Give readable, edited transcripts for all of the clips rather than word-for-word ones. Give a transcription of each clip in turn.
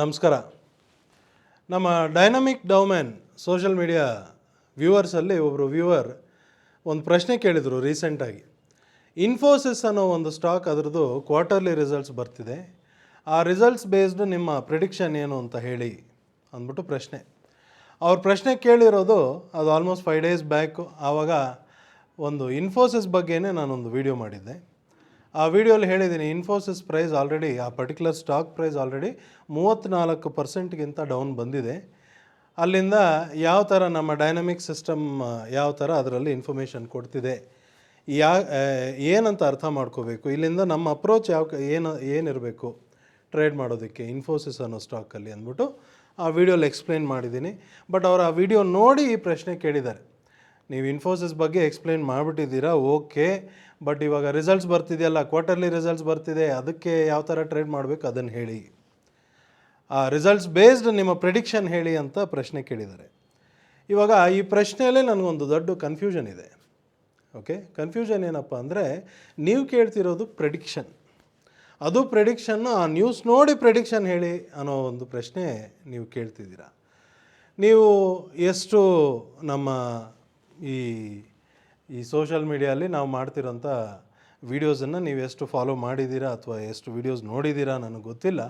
ನಮಸ್ಕಾರ. ನಮ್ಮ dynamic ಡೌಮ್ಯಾನ್ social media ವ್ಯೂವರ್ಸಲ್ಲಿ ಒಬ್ಬರು ವ್ಯೂವರ್ ಒಂದು ಪ್ರಶ್ನೆ ಕೇಳಿದರು ರೀಸೆಂಟಾಗಿ. ಇನ್ಫೋಸಿಸ್ ಅನ್ನೋ ಒಂದು ಸ್ಟಾಕ್ ಅದರದ್ದು ಕ್ವಾರ್ಟರ್ಲಿ ರಿಸಲ್ಟ್ಸ್ ಬರ್ತಿದೆ, ಆ ರಿಸಲ್ಟ್ಸ್ ಬೇಸ್ಡ್ ನಿಮ್ಮ ಪ್ರಿಡಿಕ್ಷನ್ ಏನು ಅಂತ ಹೇಳಿ ಅಂದ್ಬಿಟ್ಟು ಪ್ರಶ್ನೆ. ಅವ್ರ ಪ್ರಶ್ನೆ ಕೇಳಿರೋದು ಅದು ಆಲ್ಮೋಸ್ಟ್ 5 days ಬ್ಯಾಕು. ಆವಾಗ ಒಂದು ಇನ್ಫೋಸಿಸ್ ಬಗ್ಗೆನೇ ನಾನೊಂದು ವಿಡಿಯೋ ಮಾಡಿದ್ದೆ. ಆ ವಿಡಿಯೋಲಿ ಹೇಳಿದ್ದೀನಿ, ಇನ್ಫೋಸಿಸ್ ಪ್ರೈಸ್ ಆಲ್ರೆಡಿ, ಆ ಪರ್ಟಿಕ್ಯುಲರ್ ಸ್ಟಾಕ್ ಪ್ರೈಸ್ ಆಲ್ರೆಡಿ 34%ಗಿಂತ ಡೌನ್ ಬಂದಿದೆ. ಅಲ್ಲಿಂದ ಯಾವ ಥರ ನಮ್ಮ ಡೈನಮಿಕ್ ಸಿಸ್ಟಮ್ ಯಾವ ಥರ ಅದರಲ್ಲಿ ಇನ್ಫಾರ್ಮೇಷನ್ ಕೊಡ್ತಿದೆ, ಏನಂತ ಅರ್ಥ ಮಾಡ್ಕೋಬೇಕು, ಇಲ್ಲಿಂದ ನಮ್ಮ ಅಪ್ರೋಚ್ ಏನಿರಬೇಕು ಟ್ರೇಡ್ ಮಾಡೋದಕ್ಕೆ ಇನ್ಫೋಸಿಸ್ ಅನ್ನೋ ಸ್ಟಾಕಲ್ಲಿ ಅಂದ್ಬಿಟ್ಟು ಆ ವಿಡಿಯೋಲಿ ಎಕ್ಸ್ಪ್ಲೈನ್ ಮಾಡಿದ್ದೀನಿ. ಬಟ್ ಅವರು ಆ ವಿಡಿಯೋ ನೋಡಿ ಈ ಪ್ರಶ್ನೆ ಕೇಳಿದ್ದಾರೆ. ನೀವು ಇನ್ಫೋಸಿಸ್ ಬಗ್ಗೆ ಎಕ್ಸ್ಪ್ಲೈನ್ ಮಾಡಿಬಿಟ್ಟಿದ್ದೀರಾ, ಓಕೆ, ಬಟ್ ಇವಾಗ ರಿಸಲ್ಟ್ಸ್ ಬರ್ತಿದೆಯಲ್ಲ, ಕ್ವಾರ್ಟರ್ಲಿ ರಿಸಲ್ಟ್ಸ್ ಬರ್ತಿದೆ, ಅದಕ್ಕೆ ಯಾವ ಥರ ಟ್ರೇಡ್ ಮಾಡಬೇಕು ಅದನ್ನು ಹೇಳಿ, ಆ ರಿಸಲ್ಟ್ಸ್ ಬೇಸ್ಡ್ ನಿಮ್ಮ ಪ್ರಿಡಿಕ್ಷನ್ ಹೇಳಿ ಅಂತ ಪ್ರಶ್ನೆ ಕೇಳಿದ್ದಾರೆ. ಇವಾಗ ಈ ಪ್ರಶ್ನೆಯಲ್ಲೇ ನನಗೊಂದು ದೊಡ್ಡ ಕನ್ಫ್ಯೂಷನ್ ಇದೆ. ಓಕೆ, ಕನ್ಫ್ಯೂಷನ್ ಏನಪ್ಪ ಅಂದರೆ, ನೀವು ಕೇಳ್ತಿರೋದು ಪ್ರಿಡಿಕ್ಷನ್, ಅದು ಪ್ರಿಡಿಕ್ಷನ್ನು ಆ ನ್ಯೂಸ್ ನೋಡಿ ಪ್ರಿಡಿಕ್ಷನ್ ಹೇಳಿ ಅನ್ನೋ ಒಂದು ಪ್ರಶ್ನೆ ನೀವು ಕೇಳ್ತಿದ್ದೀರಾ. ನೀವು ಎಷ್ಟು ನಮ್ಮ ಈ ಸೋಷಲ್ ಮೀಡಿಯಲ್ಲಿ ನಾವು ಮಾಡ್ತಿರೋಂಥ ವೀಡಿಯೋಸನ್ನು ನೀವು ಎಷ್ಟು ಫಾಲೋ ಮಾಡಿದ್ದೀರಾ ಅಥವಾ ಎಷ್ಟು ವೀಡಿಯೋಸ್ ನೋಡಿದ್ದೀರಾ ನನಗೆ ಗೊತ್ತಿಲ್ಲ.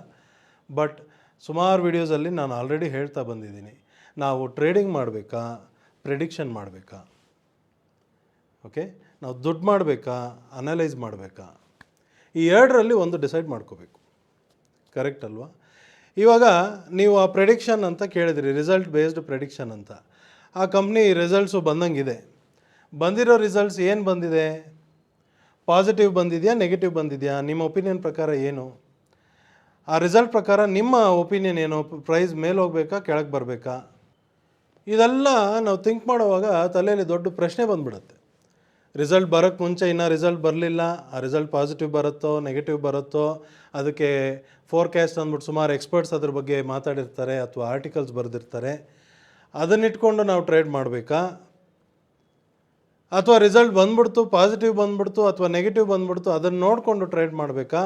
ಬಟ್ ಸುಮಾರು ವೀಡಿಯೋಸಲ್ಲಿ ನಾನು ಆಲ್ರೆಡಿ ಹೇಳ್ತಾ ಬಂದಿದ್ದೀನಿ, ನಾವು ಟ್ರೇಡಿಂಗ್ ಮಾಡಬೇಕಾ, ಪ್ರಿಡಿಕ್ಷನ್ ಮಾಡಬೇಕಾ, ಓಕೆ, ನಾವು ದುಡ್ಡು ಮಾಡಬೇಕಾ, ಅನಲೈಸ್ ಮಾಡಬೇಕಾ, ಈ ಎರಡರಲ್ಲಿ ಒಂದು ಡಿಸೈಡ್ ಮಾಡ್ಕೋಬೇಕು. ಕರೆಕ್ಟ್ ಅಲ್ವಾ? ಇವಾಗ ನೀವು ಆ ಪ್ರೆಡಿಕ್ಷನ್ ಅಂತ ಕೇಳಿದ್ರಿ, ರಿಸಲ್ಟ್ ಬೇಸ್ಡ್ ಪ್ರೆಡಿಕ್ಷನ್ ಅಂತ. ಆ ಕಂಪ್ನಿ ರಿಸಲ್ಟ್ಸು ಬಂದಂಗಿದೆ, ಬಂದಿರೋ ರಿಸಲ್ಟ್ಸ್ ಏನು ಬಂದಿದೆ, ಪಾಸಿಟಿವ್ ಬಂದಿದೆಯಾ, ನೆಗೆಟಿವ್ ಬಂದಿದೆಯಾ, ನಿಮ್ಮ ಒಪಿನಿಯನ್ ಪ್ರಕಾರ ಏನು? ಆ ರಿಸಲ್ಟ್ ಪ್ರಕಾರ ನಿಮ್ಮ ಒಪಿನಿಯನ್ ಏನು? ಪ್ರೈಸ್ ಮೇಲೆ ಹೋಗ್ಬೇಕಾ, ಕೆಳಗೆ ಬರಬೇಕಾ? ಇದೆಲ್ಲ ನಾವು ಥಿಂಕ್ ಮಾಡುವಾಗ ತಲೆಯಲ್ಲಿ ದೊಡ್ಡ ಪ್ರಶ್ನೆ ಬಂದುಬಿಡುತ್ತೆ. ರಿಸಲ್ಟ್ ಬರೋಕ್ಕೆ ಮುಂಚೆ ಇನ್ನೂ ರಿಸಲ್ಟ್ ಬರಲಿಲ್ಲ, ಆ ರಿಸಲ್ಟ್ ಪಾಸಿಟಿವ್ ಬರುತ್ತೋ ನೆಗೆಟಿವ್ ಬರುತ್ತೋ, ಅದಕ್ಕೆ ಫೋರ್ಕ್ಯಾಸ್ಟ್ ಅಂದ್ಬಿಟ್ಟು ಸುಮಾರು ಎಕ್ಸ್ಪರ್ಟ್ಸ್ ಅದ್ರ ಬಗ್ಗೆ ಮಾತಾಡಿರ್ತಾರೆ ಅಥವಾ ಆರ್ಟಿಕಲ್ಸ್ ಬರೆದಿರ್ತಾರೆ. ಅದನ್ನಿಟ್ಕೊಂಡು ನಾವು ಟ್ರೇಡ್ ಮಾಡಬೇಕಾ, ಅಥವಾ ರಿಸಲ್ಟ್ ಬಂದ್ಬಿಡ್ತು, ಪಾಸಿಟಿವ್ ಬಂದ್ಬಿಡ್ತು ಅಥವಾ ನೆಗೆಟಿವ್ ಬಂದ್ಬಿಡ್ತು, ಅದನ್ನು ನೋಡಿಕೊಂಡು ಟ್ರೇಡ್ ಮಾಡಬೇಕಾ?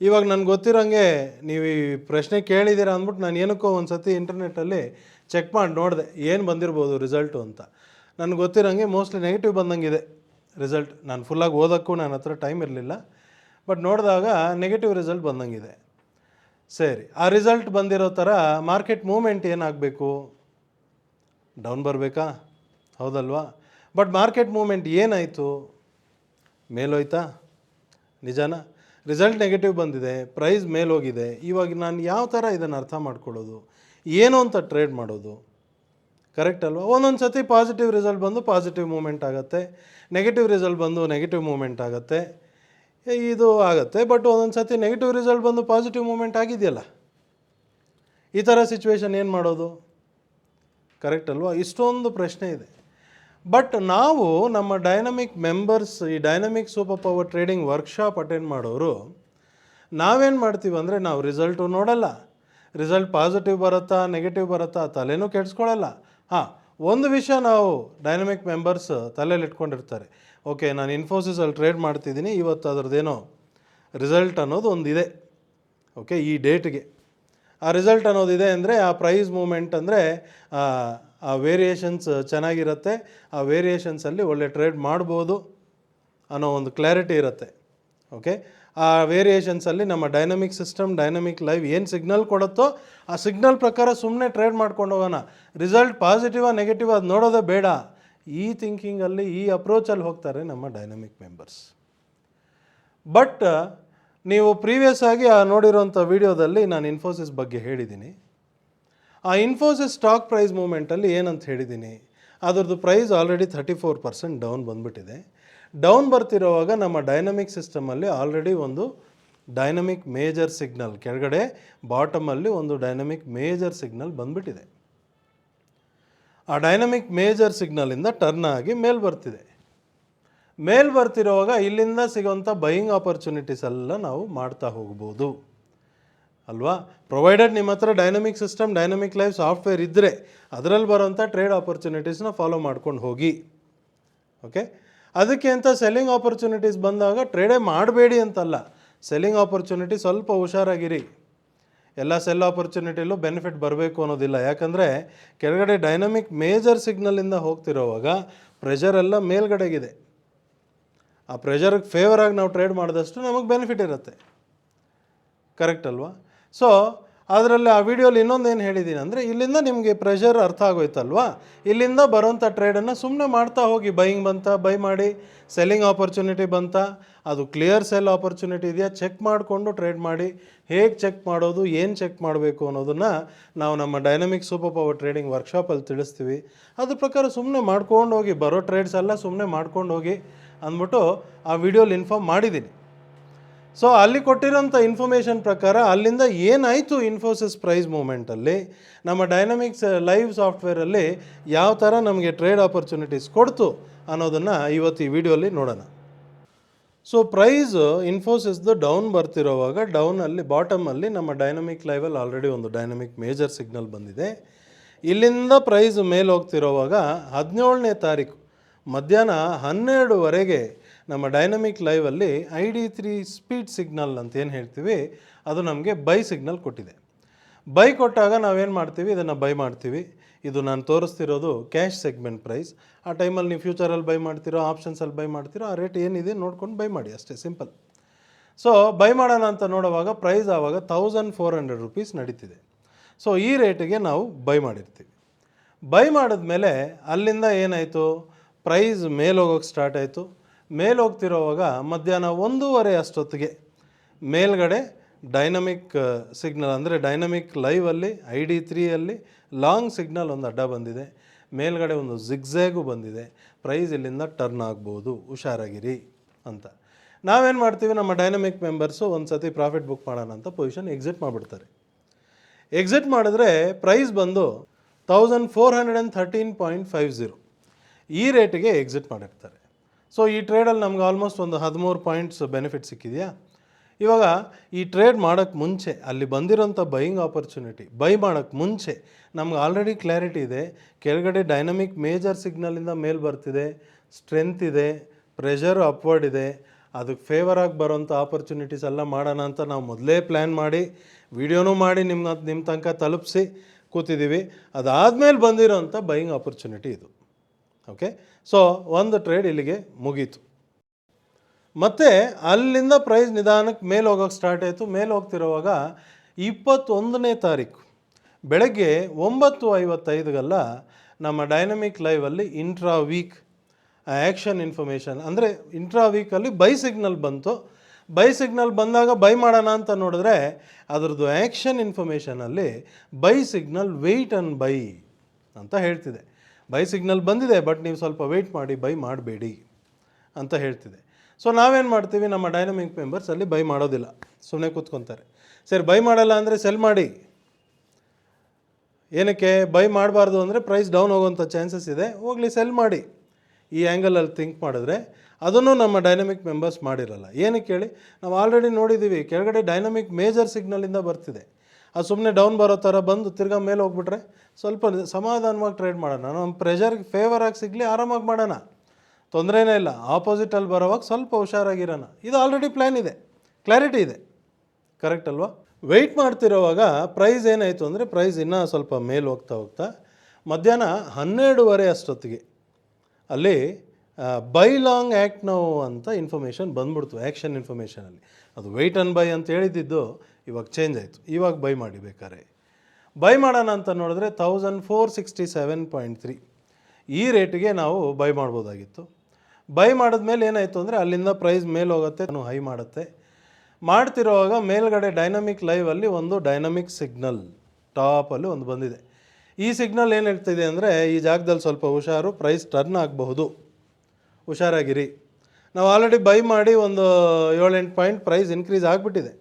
ಇವಾಗ ನನಗೆ ಗೊತ್ತಿರೋಂಗೆ ನೀವು ಈ ಪ್ರಶ್ನೆ ಕೇಳಿದ್ದೀರಾ ಅಂದ್ಬಿಟ್ಟು ನಾನು ಏನಕ್ಕೋ ಒಂದು ಸತಿ ಇಂಟರ್ನೆಟ್ಟಲ್ಲಿ ಚೆಕ್ ಮಾಡಿ ನೋಡಿದೆ ಏನು ಬಂದಿರ್ಬೋದು ರಿಸಲ್ಟು ಅಂತ. ನನಗೆ ಗೊತ್ತಿರೋಂಗೆ ಮೋಸ್ಟ್ಲಿ ನೆಗೆಟಿವ್ ಬಂದಂಗಿದೆ ರಿಸಲ್ಟ್. ನಾನು ಫುಲ್ಲಾಗಿ ಓದೋಕ್ಕೂ ನನ್ನ ಹತ್ರ ಟೈಮ್ ಇರಲಿಲ್ಲ, ಬಟ್ ನೋಡಿದಾಗ ನೆಗೆಟಿವ್ ರಿಸಲ್ಟ್ ಬಂದಂಗಿದೆ. ಸರಿ, ಆ ರಿಸಲ್ಟ್ ಬಂದಿರೋ ಥರ ಮಾರ್ಕೆಟ್ ಮೂವ್ಮೆಂಟ್ ಏನಾಗಬೇಕು? ಡೌನ್ ಬರಬೇಕಾ? ಹೌದಲ್ವಾ? ಬಟ್ ಮಾರ್ಕೆಟ್ ಮೂವ್ಮೆಂಟ್ ಏನಾಯಿತು? ಮೇಲೋಯ್ತಾ? ನಿಜಾನಾ? ರಿಸಲ್ಟ್ ನೆಗೆಟಿವ್ ಬಂದಿದೆ, ಪ್ರೈಸ್ ಮೇಲೋಗಿದೆ. ಇವಾಗ ನಾನು ಯಾವ ಥರ ಇದನ್ನು ಅರ್ಥ ಮಾಡ್ಕೊಳ್ಳೋದು, ಏನು ಅಂತ ಟ್ರೇಡ್ ಮಾಡೋದು? ಕರೆಕ್ಟ್ ಅಲ್ವಾ? ಒಂದೊಂದು ಸತಿ ಪಾಸಿಟಿವ್ ರಿಸಲ್ಟ್ ಬಂದು ಪಾಸಿಟಿವ್ ಮೂವ್ಮೆಂಟ್ ಆಗುತ್ತೆ, ನೆಗೆಟಿವ್ ರಿಸಲ್ಟ್ ಬಂದು ನೆಗೆಟಿವ್ ಮೂವ್ಮೆಂಟ್ ಆಗುತ್ತೆ, ಇದು ಆಗುತ್ತೆ. ಬಟ್ ಒಂದೊಂದು ಸತಿ ನೆಗೆಟಿವ್ ರಿಸಲ್ಟ್ ಬಂದು ಪಾಸಿಟಿವ್ ಮೂವ್ಮೆಂಟ್ ಆಗಿದೆಯಲ್ಲ, ಈ ಥರ ಸಿಚುವೇಶನ್ ಏನು ಮಾಡೋದು? ಕರೆಕ್ಟ್ ಅಲ್ವಾ? ಇಷ್ಟೊಂದು ಪ್ರಶ್ನೆ ಇದೆ. ಬಟ್ ನಾವು ನಮ್ಮ ಡೈನಮಿಕ್ ಮೆಂಬರ್ಸ್, ಈ dynamic super power trading workshop attend ಮಾಡೋರು ನಾವೇನು ಮಾಡ್ತೀವಿ ಅಂದರೆ, ನಾವು ರಿಸಲ್ಟು ನೋಡಲ್ಲ, ರಿಸಲ್ಟ್ ಪಾಸಿಟಿವ್ ಬರುತ್ತಾ ನೆಗೆಟಿವ್ ಬರುತ್ತಾ ತಲೆನೂ ಕೆಡಿಸ್ಕೊಳ್ಳಲ್ಲ. ಒಂದು ವಿಷಯ ನಾವು ಡೈನಮಿಕ್ ಮೆಂಬರ್ಸ್ ತಲೆಯಲ್ಲಿ ಇಟ್ಕೊಂಡಿರ್ತಾರೆ, ಓಕೆ, ನಾನು ಇನ್ಫೋಸಿಸಲ್ಲಿ ಟ್ರೇಡ್ ಮಾಡ್ತಿದ್ದೀನಿ, ಇವತ್ತು ಅದರದ್ದೇನೋ ರಿಸಲ್ಟ್ ಅನ್ನೋದು ಒಂದಿದೆ, ಓಕೆ, ಈ ಡೇಟ್ಗೆ ಆ ರಿಸಲ್ಟ್ ಅನ್ನೋದಿದೆ ಅಂದರೆ ಆ ಪ್ರೈಸ್ ಮೂಮೆಂಟ್ ಅಂದರೆ ಆ ವೇರಿಯೇಷನ್ಸ್ ಚೆನ್ನಾಗಿರುತ್ತೆ, ಆ ವೇರಿಯೇಷನ್ಸಲ್ಲಿ ಒಳ್ಳೆ ಟ್ರೇಡ್ ಮಾಡ್ಬೋದು ಅನ್ನೋ ಒಂದು ಕ್ಲಾರಿಟಿ ಇರುತ್ತೆ. ಓಕೆ, ಆ ವೇರಿಯೇಷನ್ಸಲ್ಲಿ ನಮ್ಮ ಡೈನಮಿಕ್ ಸಿಸ್ಟಮ್, ಡೈನಮಿಕ್ ಲೈವ್ ಏನು ಸಿಗ್ನಲ್ ಕೊಡುತ್ತೋ ಆ ಸಿಗ್ನಲ್ ಪ್ರಕಾರ ಸುಮ್ಮನೆ ಟ್ರೇಡ್ ಮಾಡ್ಕೊಂಡು ಹೋಗೋಣ, ರಿಸಲ್ಟ್ ಪಾಸಿಟಿವಾ ನೆಗೆಟಿವ್ ಅದು ನೋಡೋದೇ ಬೇಡ, ಈ ಥಿಂಕಿಂಗಲ್ಲಿ, ಈ ಅಪ್ರೋಚಲ್ಲಿ ಹೋಗ್ತಾರೆ ನಮ್ಮ ಡೈನಮಿಕ್ ಮೆಂಬರ್ಸ್. ಬಟ್ ನೀವು ಪ್ರೀವಿಯಸ್ ಆಗಿ ನೋಡಿರೋಂಥ ವಿಡಿಯೋದಲ್ಲಿ ನಾನು ಇನ್ಫೋಸಿಸ್ ಬಗ್ಗೆ ಹೇಳಿದ್ದೀನಿ. ಆ ಇನ್ಫೋಸಿಸ್ ಸ್ಟಾಕ್ ಪ್ರೈಸ್ ಮೂಮೆಂಟಲ್ಲಿ ಏನಂತ ಹೇಳಿದ್ದೀನಿ, ಅದರದ್ದು ಪ್ರೈಸ್ ಆಲ್ರೆಡಿ 34% ಡೌನ್ ಬಂದುಬಿಟ್ಟಿದೆ. ಡೌನ್ ಬರ್ತಿರೋವಾಗ ನಮ್ಮ ಡೈನಮಿಕ್ ಸಿಸ್ಟಮಲ್ಲಿ ಆಲ್ರೆಡಿ ಒಂದು ಡೈನಮಿಕ್ ಮೇಜರ್ ಸಿಗ್ನಲ್, ಕೆಳಗಡೆ ಬಾಟಮಲ್ಲಿ ಒಂದು ಡೈನಮಿಕ್ ಮೇಜರ್ ಸಿಗ್ನಲ್ ಬಂದುಬಿಟ್ಟಿದೆ. ಆ ಡೈನಮಿಕ್ ಮೇಜರ್ ಸಿಗ್ನಲಿಂದ ಟರ್ನ್ ಆಗಿ ಮೇಲೆ ಬರ್ತಿದೆ. ಮೇಲ್ ಬರ್ತಿರೋವಾಗ ಇಲ್ಲಿಂದ ಸಿಗೋಂಥ ಬೈಯಿಂಗ್ ಆಪರ್ಚುನಿಟೀಸ್ ಎಲ್ಲ ನಾವು ಮಾಡ್ತಾ ಹೋಗ್ಬೋದು ಅಲ್ವಾ? ಪ್ರೊವೈಡೆಡ್ ನಿಮ್ಮ ಹತ್ರ dynamic system, dynamic live software ಇದ್ದರೆ ಅದರಲ್ಲಿ ಬರೋಂಥ ಟ್ರೇಡ್ ಆಪರ್ಚುನಿಟೀಸ್ನ ಫಾಲೋ ಮಾಡ್ಕೊಂಡು ಹೋಗಿ. ಓಕೆ, ಅದಕ್ಕೆ ಅಂತ ಸೆಲ್ಲಿಂಗ್ ಆಪರ್ಚುನಿಟೀಸ್ ಬಂದಾಗ ಟ್ರೇಡೇ ಮಾಡಬೇಡಿ ಅಂತಲ್ಲ, ಸೆಲ್ಲಿಂಗ್ ಆಪರ್ಚುನಿಟಿ ಸ್ವಲ್ಪ ಹುಷಾರಾಗಿರಿ. ಎಲ್ಲ ಸೆಲ್ ಆಪರ್ಚುನಿಟಿಲೂ ಬೆನಿಫಿಟ್ ಬರಬೇಕು ಅನ್ನೋದಿಲ್ಲ. ಯಾಕಂದರೆ ಕೆಳಗಡೆ ಡೈನಮಿಕ್ ಮೇಜರ್ ಸಿಗ್ನಲಿಂದ ಹೋಗ್ತಿರೋವಾಗ ಪ್ರೆಷರ್ ಎಲ್ಲ ಮೇಲ್ಗಡೆಗಿದೆ. ಆ ಪ್ರೆಷರ್ಗೆ ಫೇವರಾಗಿ ನಾವು ಟ್ರೇಡ್ ಮಾಡಿದಷ್ಟು ನಮಗೆ ಬೆನಿಫಿಟ್ ಇರುತ್ತೆ. ಕರೆಕ್ಟ್ ಅಲ್ವಾ? ಸೊ ಅದರಲ್ಲಿ ಆ ವಿಡಿಯೋಲಿ ಇನ್ನೊಂದೇನು ಹೇಳಿದ್ದೀನಿ ಅಂದರೆ, ಇಲ್ಲಿಂದ ನಿಮಗೆ ಪ್ರೆಷರ್ ಅರ್ಥ ಆಗೋಯ್ತಲ್ವಾ, ಇಲ್ಲಿಂದ ಬರೋಂಥ ಟ್ರೇಡನ್ನು ಸುಮ್ಮನೆ ಮಾಡ್ತಾ ಹೋಗಿ. ಬೈಯಿಂಗ್ ಬಂತ ಬೈ ಮಾಡಿ, ಸೆಲ್ಲಿಂಗ್ ಆಪರ್ಚುನಿಟಿ ಬಂತ, ಅದು ಕ್ಲಿಯರ್ ಸೆಲ್ ಆಪರ್ಚುನಿಟಿ ಇದೆಯಾ ಚೆಕ್ ಮಾಡಿಕೊಂಡು ಟ್ರೇಡ್ ಮಾಡಿ. ಹೇಗೆ ಚೆಕ್ ಮಾಡೋದು, ಏನು ಚೆಕ್ ಮಾಡಬೇಕು ಅನ್ನೋದನ್ನು ನಾವು ನಮ್ಮ ಡೈನಮಿಕ್ ಸೂಪರ್ ಪವರ್ ಟ್ರೇಡಿಂಗ್ ವರ್ಕ್ಶಾಪಲ್ಲಿ ತಿಳಿಸ್ತೀವಿ. ಅದ್ರ ಪ್ರಕಾರ ಸುಮ್ಮನೆ ಮಾಡ್ಕೊಂಡು ಹೋಗಿ, ಬರೋ ಟ್ರೇಡ್ಸ್ ಎಲ್ಲ ಸುಮ್ಮನೆ ಮಾಡ್ಕೊಂಡು ಹೋಗಿ ಅಂದ್ಬಿಟ್ಟು ಆ ವಿಡಿಯೋಲಿ ಇನ್ಫಾರ್ಮ್ ಮಾಡಿದ್ದೀನಿ. ಸೊ ಅಲ್ಲಿ ಕೊಟ್ಟಿರೋಂಥ ಇನ್ಫಾರ್ಮೇಷನ್ ಪ್ರಕಾರ ಅಲ್ಲಿಂದ ಏನಾಯಿತು ಇನ್ಫೋಸಿಸ್ ಪ್ರೈಸ್ ಮೂಮೆಂಟಲ್ಲಿ, ನಮ್ಮ ಡೈನಮಿಕ್ಸ್ ಲೈವ್ ಸಾಫ್ಟ್ವೇರಲ್ಲಿ ಯಾವ ಥರ ನಮಗೆ ಟ್ರೇಡ್ ಆಪರ್ಚುನಿಟೀಸ್ ಕೊಡ್ತು ಅನ್ನೋದನ್ನು ಇವತ್ತು ಈ ವಿಡಿಯೋಲಿ ನೋಡೋಣ. ಸೊ ಪ್ರೈಸ್ ಇನ್ಫೋಸಿಸ್ದು ಡೌನ್ ಬರ್ತಿರೋವಾಗ ಡೌನಲ್ಲಿ ಬಾಟಮಲ್ಲಿ ನಮ್ಮ ಡೈನಮಿಕ್ ಲೈವಲ್ಲಿ ಆಲ್ರೆಡಿ ಒಂದು ಡೈನಮಿಕ್ ಮೇಜರ್ ಸಿಗ್ನಲ್ ಬಂದಿದೆ. ಇಲ್ಲಿಂದ ಪ್ರೈಸ್ ಮೇಲೆ ಹೋಗ್ತಿರೋವಾಗ 17ನೇ ತಾರೀಕು ಮಧ್ಯಾಹ್ನ 12ವರೆಗೆ ನಮ್ಮ ಡೈನಮಿಕ್ ಲೈವಲ್ಲಿ ID3 ಸ್ಪೀಡ್ ಸಿಗ್ನಲ್ ಅಂತ ಏನು ಹೇಳ್ತೀವಿ, ಅದು ನಮಗೆ ಬೈ ಸಿಗ್ನಲ್ ಕೊಟ್ಟಿದೆ. ಬೈ ಕೊಟ್ಟಾಗ ನಾವೇನು ಮಾಡ್ತೀವಿ, ಇದನ್ನು ಬೈ ಮಾಡ್ತೀವಿ. ಇದು ನಾನು ತೋರಿಸ್ತಿರೋದು ಕ್ಯಾಶ್ ಸೆಗ್ಮೆಂಟ್ ಪ್ರೈಸ್. ಆ ಟೈಮಲ್ಲಿ ನೀವು ಫ್ಯೂಚರಲ್ಲಿ ಬೈ ಮಾಡ್ತಿರೋ, ಆಪ್ಷನ್ಸಲ್ಲಿ ಬೈ ಮಾಡ್ತಿರೋ, ಆ ರೇಟ್ ಏನಿದೆ ನೋಡ್ಕೊಂಡು ಬೈ ಮಾಡಿ, ಅಷ್ಟೇ ಸಿಂಪಲ್. ಸೊ ಬೈ ಮಾಡೋಣ ಅಂತ ನೋಡುವಾಗ ಪ್ರೈಸ್ ಆವಾಗ 1400 ರೂಪೀಸ್ ನಡೀತಿದೆ. ಸೊ ಈ ರೇಟಿಗೆ ನಾವು ಬೈ ಮಾಡಿರ್ತೀವಿ. ಬೈ ಮಾಡಿದ್ಮೇಲೆ ಅಲ್ಲಿಂದ ಏನಾಯಿತು, ಪ್ರೈಸ್ ಮೇಲೆ ಹೋಗೋಕ್ಕೆ ಸ್ಟಾರ್ಟ್ ಆಯಿತು. ಮೇಲೆ ಹೋಗ್ತಿರೋವಾಗ ಮಧ್ಯಾಹ್ನ 1:30 ಅಷ್ಟೊತ್ತಿಗೆ ಮೇಲ್ಗಡೆ ಡೈನಮಿಕ್ ಸಿಗ್ನಲ್ ಅಂದರೆ ಡೈನಮಿಕ್ ಲೈವಲ್ಲಿ ID3ಅಲ್ಲಿ ಲಾಂಗ್ ಸಿಗ್ನಲ್ ಒಂದು ಅಡ್ಡ ಬಂದಿದೆ. ಮೇಲ್ಗಡೆ ಒಂದು ಜಿಗ್ಜ್ಯಾಗು ಬಂದಿದೆ. ಪ್ರೈಸ್ ಇಲ್ಲಿಂದ ಟರ್ನ್ ಆಗ್ಬೋದು, ಹುಷಾರಾಗಿರಿ ಅಂತ. ನಾವೇನು ಮಾಡ್ತೀವಿ, ನಮ್ಮ ಡೈನಮಿಕ್ ಮೆಂಬರ್ಸು ಒಂದು ಸತಿ ಪ್ರಾಫಿಟ್ ಬುಕ್ ಮಾಡೋಣ ಅಂತ ಪೊಸಿಷನ್ ಎಕ್ಸಿಟ್ ಮಾಡಿಬಿಡ್ತಾರೆ. ಎಕ್ಸಿಟ್ ಮಾಡಿದ್ರೆ ಪ್ರೈಸ್ ಬಂದು 1413.50 ಈ ರೇಟಿಗೆ ಎಕ್ಸಿಟ್ ಮಾಡಿರ್ತಾರೆ. ಸೊ ಈ ಟ್ರೇಡಲ್ಲಿ ನಮ್ಗೆ ಆಲ್ಮೋಸ್ಟ್ ಒಂದು 13 ಪಾಯಿಂಟ್ಸ್ ಬೆನಿಫಿಟ್ ಸಿಕ್ಕಿದೆಯಾ. ಇವಾಗ ಈ ಟ್ರೇಡ್ ಮಾಡೋಕ್ಕೆ ಮುಂಚೆ ಅಲ್ಲಿ ಬಂದಿರೋಂಥ ಬೈಯಿಂಗ್ ಆಪರ್ಚುನಿಟಿ ಬೈ ಮಾಡೋಕ್ಕೆ ಮುಂಚೆ ನಮ್ಗೆ ಆಲ್ರೆಡಿ ಕ್ಲಾರಿಟಿ ಇದೆ. ಕೆಳಗಡೆ ಡೈನಮಿಕ್ ಮೇಜರ್ ಸಿಗ್ನಲಿಂದ ಮೇಲೆ ಬರ್ತಿದೆ, ಸ್ಟ್ರೆಂತ್ ಇದೆ, ಪ್ರೆಷರ್ ಅಪ್ವರ್ಡ್ ಇದೆ. ಅದಕ್ಕೆ ಫೇವರಾಗಿ ಬರೋಂಥ ಆಪರ್ಚುನಿಟೀಸ್ ಎಲ್ಲ ಮಾಡೋಣ ಅಂತ ನಾವು ಮೊದಲೇ ಪ್ಲ್ಯಾನ್ ಮಾಡಿ ವಿಡಿಯೋನೂ ಮಾಡಿ ನಿಮ್ಮ ತನಕ ತಲುಪಿಸಿ ಕೂತಿದ್ದೀವಿ. ಅದಾದಮೇಲೆ ಬಂದಿರೋಂಥ ಬೈಯಿಂಗ್ ಆಪರ್ಚುನಿಟಿ ಇದು. ಓಕೆ, ಸೊ ಒಂದು ಟ್ರೇಡ್ ಇಲ್ಲಿಗೆ ಮುಗೀತು. ಮತ್ತು ಅಲ್ಲಿಂದ ಪ್ರೈಸ್ ನಿಧಾನಕ್ಕೆ ಮೇಲೆ ಹೋಗೋಕ್ಕೆ ಸ್ಟಾರ್ಟ್ ಆಯಿತು. ಮೇಲೆ ಹೋಗ್ತಿರೋವಾಗ 21ನೇ ತಾರೀಕು ಬೆಳಗ್ಗೆ 9:55ಗೆಲ್ಲ ನಮ್ಮ ಡೈನಮಿಕ್ ಲೈವಲ್ಲಿ ಇಂಟ್ರಾ ವೀಕ್ ಆ್ಯಕ್ಷನ್ ಇನ್ಫಾರ್ಮೇಷನ್ ಅಂದರೆ ಇಂಟ್ರಾ ವೀಕಲ್ಲಿ ಬೈ ಸಿಗ್ನಲ್ ಬಂತು. ಬೈ ಸಿಗ್ನಲ್ ಬಂದಾಗ ಬೈ ಮಾಡೋಣ ಅಂತ ನೋಡಿದ್ರೆ ಅದರದ್ದು ಆ್ಯಕ್ಷನ್ ಇನ್ಫಾರ್ಮೇಷನಲ್ಲಿ buy signal wait and buy ಅಂತ ಹೇಳ್ತಿದೆ. ಬೈ ಸಿಗ್ನಲ್ ಬಂದಿದೆ, ಬಟ್ ನೀವು ಸ್ವಲ್ಪ ವೆಯ್ಟ್ ಮಾಡಿ, ಬೈ ಮಾಡಬೇಡಿ ಅಂತ ಹೇಳ್ತಿದೆ. ಸೊ ನಾವೇನು ಮಾಡ್ತೀವಿ, ನಮ್ಮ ಡೈನಮಿಕ್ ಮೆಂಬರ್ಸ್ ಅಲ್ಲಿ ಬೈ ಮಾಡೋದಿಲ್ಲ, ಸುಮ್ಮನೆ ಕೂತ್ಕೊತಾರೆ. ಸರಿ ಬೈ ಮಾಡಲ್ಲ ಅಂದರೆ ಸೆಲ್ ಮಾಡಿ. ಏನಕ್ಕೆ ಬೈ ಮಾಡಬಾರ್ದು ಅಂದರೆ ಪ್ರೈಸ್ ಡೌನ್ ಹೋಗೋಂಥ ಚಾನ್ಸಸ್ ಇದೆ, ಹೋಗಲಿ ಸೆಲ್ ಮಾಡಿ. ಈ ಆ್ಯಂಗಲಲ್ಲಿ ಥಿಂಕ್ ಮಾಡಿದ್ರೆ ಅದನ್ನು ನಮ್ಮ ಡೈನಮಿಕ್ ಮೆಂಬರ್ಸ್ ಮಾಡಿರಲ್ಲ. ಏನಕ್ಕೆ ಹೇಳಿ, ನಾವು ಆಲ್ರೆಡಿ ನೋಡಿದ್ದೀವಿ, ಕೆಳಗಡೆ ಡೈನಮಿಕ್ ಮೇಜರ್ ಸಿಗ್ನಲಿಂದ ಬರ್ತಿದೆ. ಅದು ಸುಮ್ಮನೆ ಡೌನ್ ಬರೋ ಥರ ಬಂದು ತಿರ್ಗಾ ಮೇಲೆ ಹೋಗ್ಬಿಟ್ರೆ ಸ್ವಲ್ಪ ಸಮಾಧಾನವಾಗಿ ಟ್ರೇಡ್ ಮಾಡೋಣ. ನಮ್ಮ ಪ್ರೆಷರ್ಗೆ ಫೇವರಾಗಿ ಸಿಗಲಿ, ಆರಾಮಾಗಿ ಮಾಡೋಣ, ತೊಂದರೆನೇ ಇಲ್ಲ. ಆಪೋಸಿಟಲ್ಲಿ ಬರೋವಾಗ ಸ್ವಲ್ಪ ಹುಷಾರಾಗಿರೋಣ. ಇದು ಆಲ್ರೆಡಿ ಪ್ಲ್ಯಾನ್ ಇದೆ, ಕ್ಲಾರಿಟಿ ಇದೆ. ಕರೆಕ್ಟ್ ಅಲ್ವಾ? ವೆಯ್ಟ್ ಮಾಡ್ತಿರೋವಾಗ ಪ್ರೈಸ್ ಏನಾಯಿತು ಅಂದರೆ ಪ್ರೈಸ್ ಇನ್ನೂ ಸ್ವಲ್ಪ ಮೇಲೆ ಹೋಗ್ತಾ ಹೋಗ್ತಾ ಮಧ್ಯಾಹ್ನ 12:30 ಅಷ್ಟೊತ್ತಿಗೆ ಅಲ್ಲಿ ಬೈ ಲಾಂಗ್ ಆ್ಯಕ್ಟ್ ನಾವು ಅಂತ ಇನ್ಫಾರ್ಮೇಷನ್ ಬಂದ್ಬಿಡ್ತು ಆ್ಯಕ್ಷನ್ ಇನ್ಫಾರ್ಮೇಷನಲ್ಲಿ. ಅದು ವೆಯ್ಟ್ ಆ್ಯಂಡ್ ಬೈ ಅಂತ ಹೇಳಿದ್ದು ಇವಾಗ ಚೇಂಜ್ ಆಯಿತು. ಇವಾಗ ಬೈ ಮಾಡಿ ಬೇಕಾರೆ. ಬೈ ಮಾಡೋಣ ಅಂತ ನೋಡಿದ್ರೆ 1467.3 ಈ ರೇಟಿಗೆ ನಾವು ಬೈ ಮಾಡ್ಬೋದಾಗಿತ್ತು. ಬೈ ಮಾಡಿದ್ಮೇಲೆ ಏನಾಯಿತು ಅಂದರೆ ಅಲ್ಲಿಂದ ಪ್ರೈಸ್ ಮೇಲೆ ಹೋಗುತ್ತೆ, ಹೈ ಮಾಡುತ್ತೆ. ಮಾಡ್ತಿರೋವಾಗ ಮೇಲ್ಗಡೆ ಡೈನಮಿಕ್ ಲೈವಲ್ಲಿ ಒಂದು ಡೈನಮಿಕ್ ಸಿಗ್ನಲ್ ಟಾಪಲ್ಲಿ ಒಂದು ಬಂದಿದೆ. ಈ ಸಿಗ್ನಲ್ ಏನು ಹೇಳ್ತಿದೆ ಅಂದರೆ ಈ ಜಾಗದಲ್ಲಿ ಸ್ವಲ್ಪ ಹುಷಾರು, ಪ್ರೈಸ್ ಟರ್ನ್ ಆಗಬಹುದು, ಹುಷಾರಾಗಿರಿ. ನಾವು ಆಲ್ರೆಡಿ ಬೈ ಮಾಡಿ ಒಂದು 7-8 ಪಾಯಿಂಟ್ ಪ್ರೈಸ್ ಇನ್ಕ್ರೀಸ್ ಆಗಿಬಿಟ್ಟಿದೆ.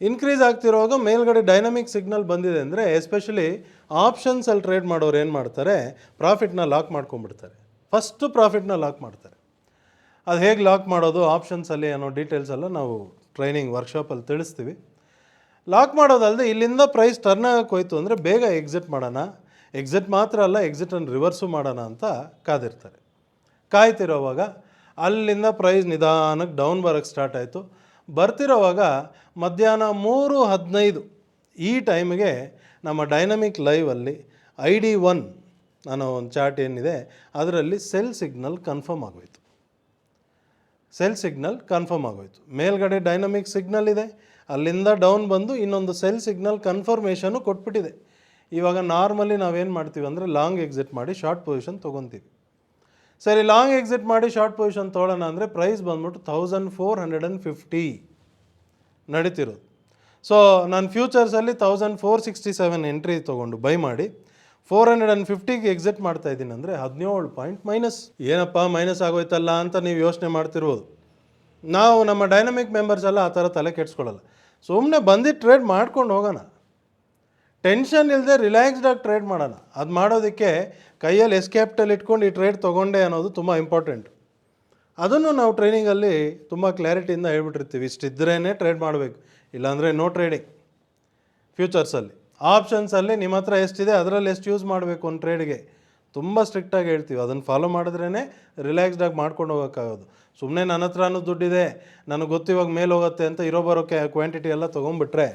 ಇನ್ಕ್ರೀಸ್ ಆಗ್ತಿರುವಾಗ ಮೇಲ್ಗಡೆ ಡೈನಮಿಕ್ ಸಿಗ್ನಲ್ ಬಂದಿದೆ ಅಂದರೆ ಎಸ್ಪೆಷಲಿ ಆಪ್ಷನ್ಸಲ್ಲಿ ಟ್ರೇಡ್ ಮಾಡೋರು ಏನು ಮಾಡ್ತಾರೆ, ಪ್ರಾಫಿಟ್ನ ಲಾಕ್ ಮಾಡ್ಕೊಂಡ್ಬಿಡ್ತಾರೆ. ಫಸ್ಟು ಪ್ರಾಫಿಟ್ನ ಲಾಕ್ ಮಾಡ್ತಾರೆ. ಅದು ಹೇಗೆ ಲಾಕ್ ಮಾಡೋದು ಆಪ್ಷನ್ಸಲ್ಲಿ ಅನ್ನೋ ಡೀಟೇಲ್ಸೆಲ್ಲ ನಾವು ಟ್ರೈನಿಂಗ್ ವರ್ಕ್ಶಾಪಲ್ಲಿ ತಿಳಿಸ್ತೀವಿ. ಲಾಕ್ ಮಾಡೋದಲ್ಲದೆ ಇಲ್ಲಿಂದ ಪ್ರೈಸ್ ಟರ್ನ್ ಆಗಕ್ಕೆ ಹೋಯ್ತು ಅಂದರೆ ಬೇಗ ಎಕ್ಸಿಟ್ ಮಾಡೋಣ, ಎಕ್ಸಿಟ್ ಮಾತ್ರ ಅಲ್ಲ ಎಕ್ಸಿಟನ್ನು ರಿವರ್ಸು ಮಾಡೋಣ ಅಂತ ಕಾದಿರ್ತಾರೆ. ಕಾಯ್ತಿರೋವಾಗ ಅಲ್ಲಿಂದ ಪ್ರೈಸ್ ನಿಧಾನಕ್ಕೆ ಡೌನ್ ಬರೋಕ್ಕೆ ಸ್ಟಾರ್ಟ್ ಆಯಿತು. ಬರ್ತಿರೋವಾಗ ಮಧ್ಯಾಹ್ನ 3:15 ಈ ಟೈಮಿಗೆ ನಮ್ಮ ಡೈನಮಿಕ್ ಲೈವಲ್ಲಿ ID1 ಅನ್ನೋ ಒಂದು ಚಾರ್ಟ್ ಏನಿದೆ ಅದರಲ್ಲಿ ಸೆಲ್ ಸಿಗ್ನಲ್ ಕನ್ಫರ್ಮ್ ಆಗೋಯಿತು. ಸೆಲ್ ಸಿಗ್ನಲ್ ಕನ್ಫರ್ಮ್ ಆಗೋಯಿತು. ಮೇಲ್ಗಡೆ ಡೈನಮಿಕ್ ಸಿಗ್ನಲ್ ಇದೆ, ಅಲ್ಲಿಂದ ಡೌನ್ ಬಂದು ಇನ್ನೊಂದು ಸೆಲ್ ಸಿಗ್ನಲ್ ಕನ್ಫರ್ಮೇಷನು ಕೊಟ್ಬಿಟ್ಟಿದೆ. ಇವಾಗ ನಾರ್ಮಲಿ ನಾವೇನು ಮಾಡ್ತೀವಿ ಅಂದರೆ ಲಾಂಗ್ ಎಕ್ಸಿಟ್ ಮಾಡಿ ಶಾರ್ಟ್ ಪೊಸಿಷನ್ ತೊಗೊತೀವಿ. ಸರಿ, ಲಾಂಗ್ ಎಕ್ಸಿಟ್ ಮಾಡಿ ಶಾರ್ಟ್ ಪೊಸಿಷನ್ ತೊಗೊಳ್ಳೋಣ ಅಂದರೆ ಪ್ರೈಸ್ ಬಂದ್ಬಿಟ್ಟು 1450 ನಡೀತಿರೋದು. ಸೊ ನಾನು ಫ್ಯೂಚರ್ಸಲ್ಲಿ 1467 ಎಂಟ್ರಿ ತೊಗೊಂಡು ಬೈ ಮಾಡಿ 450ಗೆ ಎಕ್ಸಿಟ್ ಮಾಡ್ತಾ ಇದ್ದೀನಿ ಅಂದರೆ 17 ಪಾಯಿಂಟ್ ಮೈನಸ್. ಏನಪ್ಪ ಮೈನಸ್ ಆಗೋಯ್ತಲ್ಲ ಅಂತ ನೀವು ಯೋಚನೆ ಮಾಡ್ತಿರ್ಬೋದು. ನಾವು ನಮ್ಮ ಡೈನಮಿಕ್ ಮೆಂಬರ್ಸ್ ಎಲ್ಲ ಆ ಥರ ತಲೆ ಕೆಡ್ಸ್ಕೊಳ್ಳಲ್ಲ. ಸುಮ್ಮನೆ ಬಂದಿದ್ದು ಟ್ರೇಡ್ ಮಾಡ್ಕೊಂಡು ಹೋಗೋಣ, ಟೆನ್ಷನ್ ಇಲ್ಲದೆ ರಿಲ್ಯಾಕ್ಸ್ಡಾಗಿ ಟ್ರೇಡ್ ಮಾಡೋಣ. ಅದು ಮಾಡೋದಕ್ಕೆ ಕೈಯಲ್ಲಿ ಕ್ಯಾಪಿಟಲ್ ಇಟ್ಕೊಂಡು ಈ ಟ್ರೇಡ್ ತೊಗೊಂಡೆ ಅನ್ನೋದು ತುಂಬ ಇಂಪಾರ್ಟೆಂಟ್. ಅದನ್ನು ನಾವು ಟ್ರೈನಿಂಗಲ್ಲಿ ತುಂಬ ಕ್ಲಾರಿಟಿಯಿಂದ ಹೇಳ್ಬಿಟ್ಟಿರ್ತೀವಿ, ಇಷ್ಟಿದ್ರೇ ಟ್ರೇಡ್ ಮಾಡಬೇಕು, ಇಲ್ಲಾಂದರೆ ನೋ ಟ್ರೇಡಿಂಗ್. ಫ್ಯೂಚರ್ಸಲ್ಲಿ ಆಪ್ಷನ್ಸಲ್ಲಿ ನಿಮ್ಮ ಹತ್ರ ಎಷ್ಟಿದೆ ಅದರಲ್ಲಿ ಎಷ್ಟು ಯೂಸ್ ಮಾಡಬೇಕು ಒಂದು ಟ್ರೇಡ್ಗೆ ತುಂಬ ಸ್ಟ್ರಿಕ್ಟಾಗಿ ಹೇಳ್ತೀವಿ. ಅದನ್ನು ಫಾಲೋ ಮಾಡಿದ್ರೇ ರಿಲ್ಯಾಕ್ಸ್ಡಾಗಿ ಮಾಡ್ಕೊಂಡು ಹೋಗೋಕ್ಕಾಗೋದು. ಸುಮ್ಮನೆ ನನ್ನ ಹತ್ರನೂ ದುಡ್ಡಿದೆ, ನನಗೆ ಗೊತ್ತಿವಾಗ ಮೇಲೆ ಹೋಗುತ್ತೆ ಅಂತ ಇರೋ ಬರೋ ಕ್ವಾಂಟಿಟಿ ಎಲ್ಲ ತೊಗೊಂಬಿಟ್ರೆ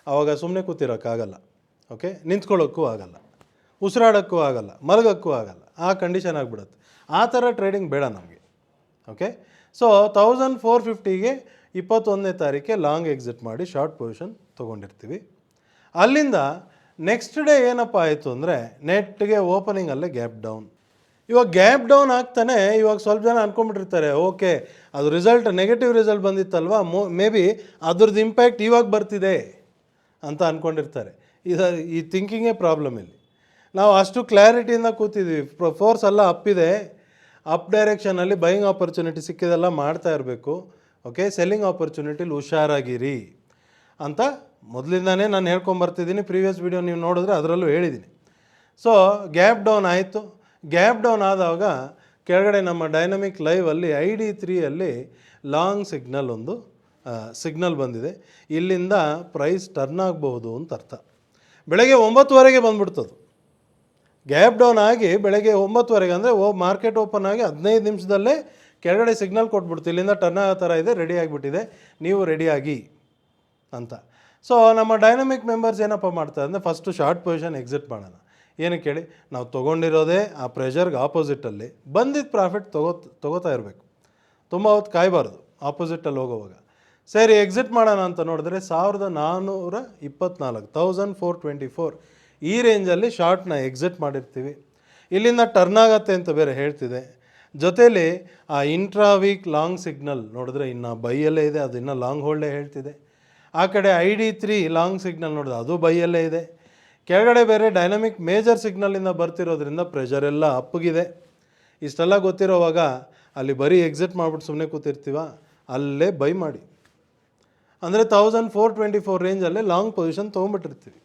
ಆವಾಗ ಸುಮ್ಮನೆ ಕೂತಿರೋಕ್ಕಾಗಲ್ಲ. ಓಕೆ, ನಿಂತ್ಕೊಳ್ಳೋಕ್ಕೂ ಆಗಲ್ಲ, ಉಸಿರಾಡೋಕ್ಕೂ ಆಗಲ್ಲ, ಮಲಗೋಕ್ಕೂ ಆಗಲ್ಲ, ಆ ಕಂಡೀಷನ್ ಆಗಿಬಿಡುತ್ತೆ. ಆ ಥರ ಟ್ರೇಡಿಂಗ್ ಬೇಡ ನಮಗೆ. ಓಕೆ, ಸೊ 1450ಗೆ 21ನೇ ತಾರೀಕೆ ಲಾಂಗ್ ಎಕ್ಸಿಟ್ ಮಾಡಿ ಶಾರ್ಟ್ ಪೊಸಿಷನ್ ತೊಗೊಂಡಿರ್ತೀವಿ. ಅಲ್ಲಿಂದ ನೆಕ್ಸ್ಟ್ ಡೇ ಏನಪ್ಪ ಆಯಿತು ಅಂದರೆ ನೆಟ್ಗೆ ಓಪನಿಂಗಲ್ಲೇ ಗ್ಯಾಪ್ ಡೌನ್. ಇವಾಗ ಗ್ಯಾಪ್ ಡೌನ್ ಆಗ್ತಾನೆ ಇವಾಗ ಸ್ವಲ್ಪ ಜನ ಅಂದ್ಕೊಂಡ್ಬಿಟ್ಟಿರ್ತಾರೆ, ಓಕೆ ಅದು ರಿಸಲ್ಟ್ ನೆಗೆಟಿವ್ ರಿಸಲ್ಟ್ ಬಂದಿತ್ತಲ್ವ, ಮೇ ಬಿ ಅದ್ರದ್ದು ಇಂಪ್ಯಾಕ್ಟ್ ಇವಾಗ ಬರ್ತಿದೆ ಅಂತ ಅಂದ್ಕೊಂಡಿರ್ತಾರೆ. ಈ ಥಿಂಕಿಂಗೇ ಪ್ರಾಬ್ಲಮ್ ಇಲ್ಲಿ. ನಾವು ಅಷ್ಟು ಕ್ಲಾರಿಟಿಯಿಂದ ಕೂತಿದ್ವಿ, ಫೋರ್ಸ್ ಎಲ್ಲ ಅಪ್ಪಿದೆ, ಅಪ್ ಡೈರೆಕ್ಷನಲ್ಲಿ ಬೈಯಿಂಗ್ ಆಪರ್ಚುನಿಟಿ ಸಿಕ್ಕಿದೆಲ್ಲ ಮಾಡ್ತಾ ಇರಬೇಕು. ಓಕೆ, ಸೆಲ್ಲಿಂಗ್ ಆಪರ್ಚುನಿಟಿಲಿ ಹುಷಾರಾಗಿರಿ ಅಂತ ಮೊದಲಿಂದಾನೇ ನಾನು ಹೇಳ್ಕೊಂಬರ್ತಿದ್ದೀನಿ. ಪ್ರೀವಿಯಸ್ ವೀಡಿಯೋ ನೀವು ನೋಡಿದ್ರೆ ಅದರಲ್ಲೂ ಹೇಳಿದ್ದೀನಿ. ಸೊ ಗ್ಯಾಪ್ ಡೌನ್ ಆಯಿತು. ಗ್ಯಾಪ್ ಡೌನ್ ಆದಾಗ ಕೆಳಗಡೆ ನಮ್ಮ ಡೈನಮಿಕ್ ಲೈವಲ್ಲಿ ID3ಅಲ್ಲಿ ಲಾಂಗ್ ಸಿಗ್ನಲ್ ಒಂದು ಸಿಗ್ನಲ್ ಬಂದಿದೆ. ಇಲ್ಲಿಂದ ಪ್ರೈಸ್ ಟರ್ನ್ ಆಗಬಹುದು ಅಂತ ಅರ್ಥ. ಬೆಳಗ್ಗೆ 9ವರೆಗೆ ಬಂದ್ಬಿಡ್ತದು. ಗ್ಯಾಪ್ ಡೌನ್ ಆಗಿ ಬೆಳಗ್ಗೆ 9ವರೆಗೆ ಅಂದರೆ ಮಾರ್ಕೆಟ್ ಓಪನ್ ಆಗಿ 15 ನಿಮಿಷದಲ್ಲೇ ಕೆಳಗಡೆ ಸಿಗ್ನಲ್ ಕೊಟ್ಬಿಡ್ತು, ಇಲ್ಲಿಂದ ಟರ್ನ್ ಆಗೋ ಥರ ಇದೆ, ರೆಡಿ ಆಗಿಬಿಟ್ಟಿದೆ, ನೀವು ರೆಡಿಯಾಗಿ ಅಂತ. ಸೊ ನಮ್ಮ ಡೈನಮಿಕ್ ಮೆಂಬರ್ಸ್ ಏನಪ್ಪ ಮಾಡ್ತಾರೆ ಅಂದರೆ ಫಸ್ಟು ಶಾರ್ಟ್ ಪೊಸಿಷನ್ ಎಕ್ಸಿಟ್ ಮಾಡೋಣ. ಏನಕ್ಕೆ ಹೇಳಿ, ನಾವು ತೊಗೊಂಡಿರೋದೇ ಆ ಪ್ರೆಷರ್ಗೆ ಆಪೋಸಿಟಲ್ಲಿ ಬಂದಿದ್ದ ಪ್ರಾಫಿಟ್ ತೊಗೋತಾ ಇರಬೇಕು, ತುಂಬ ಹೊತ್ತು ಕಾಯಬಾರ್ದು ಆಪೋಸಿಟಲ್ಲಿ ಹೋಗೋವಾಗ. ಸರಿ, ಎಕ್ಸಿಟ್ ಮಾಡೋಣ ಅಂತ ನೋಡಿದ್ರೆ 1424 ಈ ರೇಂಜಲ್ಲಿ ಶಾರ್ಟ್ನ ಎಕ್ಸಿಟ್ ಮಾಡಿರ್ತೀವಿ. ಇಲ್ಲಿಂದ ಟರ್ನ್ ಆಗತ್ತೆ ಅಂತ ಬೇರೆ ಹೇಳ್ತಿದೆ. ಜೊತೇಲಿ ಆ ಇಂಟ್ರಾ ವೀಕ್ ಲಾಂಗ್ ಸಿಗ್ನಲ್ ನೋಡಿದ್ರೆ ಇನ್ನು ಬೈಯಲ್ಲೇ ಇದೆ, ಅದು ಇನ್ನೂ ಲಾಂಗ್ ಹೋಲ್ಡೇ ಹೇಳ್ತಿದೆ. ಆ ಕಡೆ ID3 ಲಾಂಗ್ ಸಿಗ್ನಲ್ ನೋಡಿದ್ರೆ ಅದು ಬೈಯಲ್ಲೇ ಇದೆ. ಕೆಳಗಡೆ ಬೇರೆ ಡೈನಮಿಕ್ ಮೇಜರ್ ಸಿಗ್ನಲಿಂದ ಬರ್ತಿರೋದ್ರಿಂದ ಪ್ರೆಷರ್ ಎಲ್ಲ ಅಪ್ಪಗಿದೆ. ಇಷ್ಟೆಲ್ಲ ಗೊತ್ತಿರೋವಾಗ ಅಲ್ಲಿ ಬರೀ ಎಕ್ಸಿಟ್ ಮಾಡಿಬಿಟ್ಟು ಸುಮ್ಮನೆ ಕೂತಿರ್ತೀವ, ಅಲ್ಲೇ ಬೈ ಮಾಡಿ. ಅಂದರೆ 1424 ರೇಂಜಲ್ಲೇ ಲಾಂಗ್ ಪೊಸಿಷನ್ ತೊಗೊಂಬಿಟ್ಟಿರ್ತೀವಿ.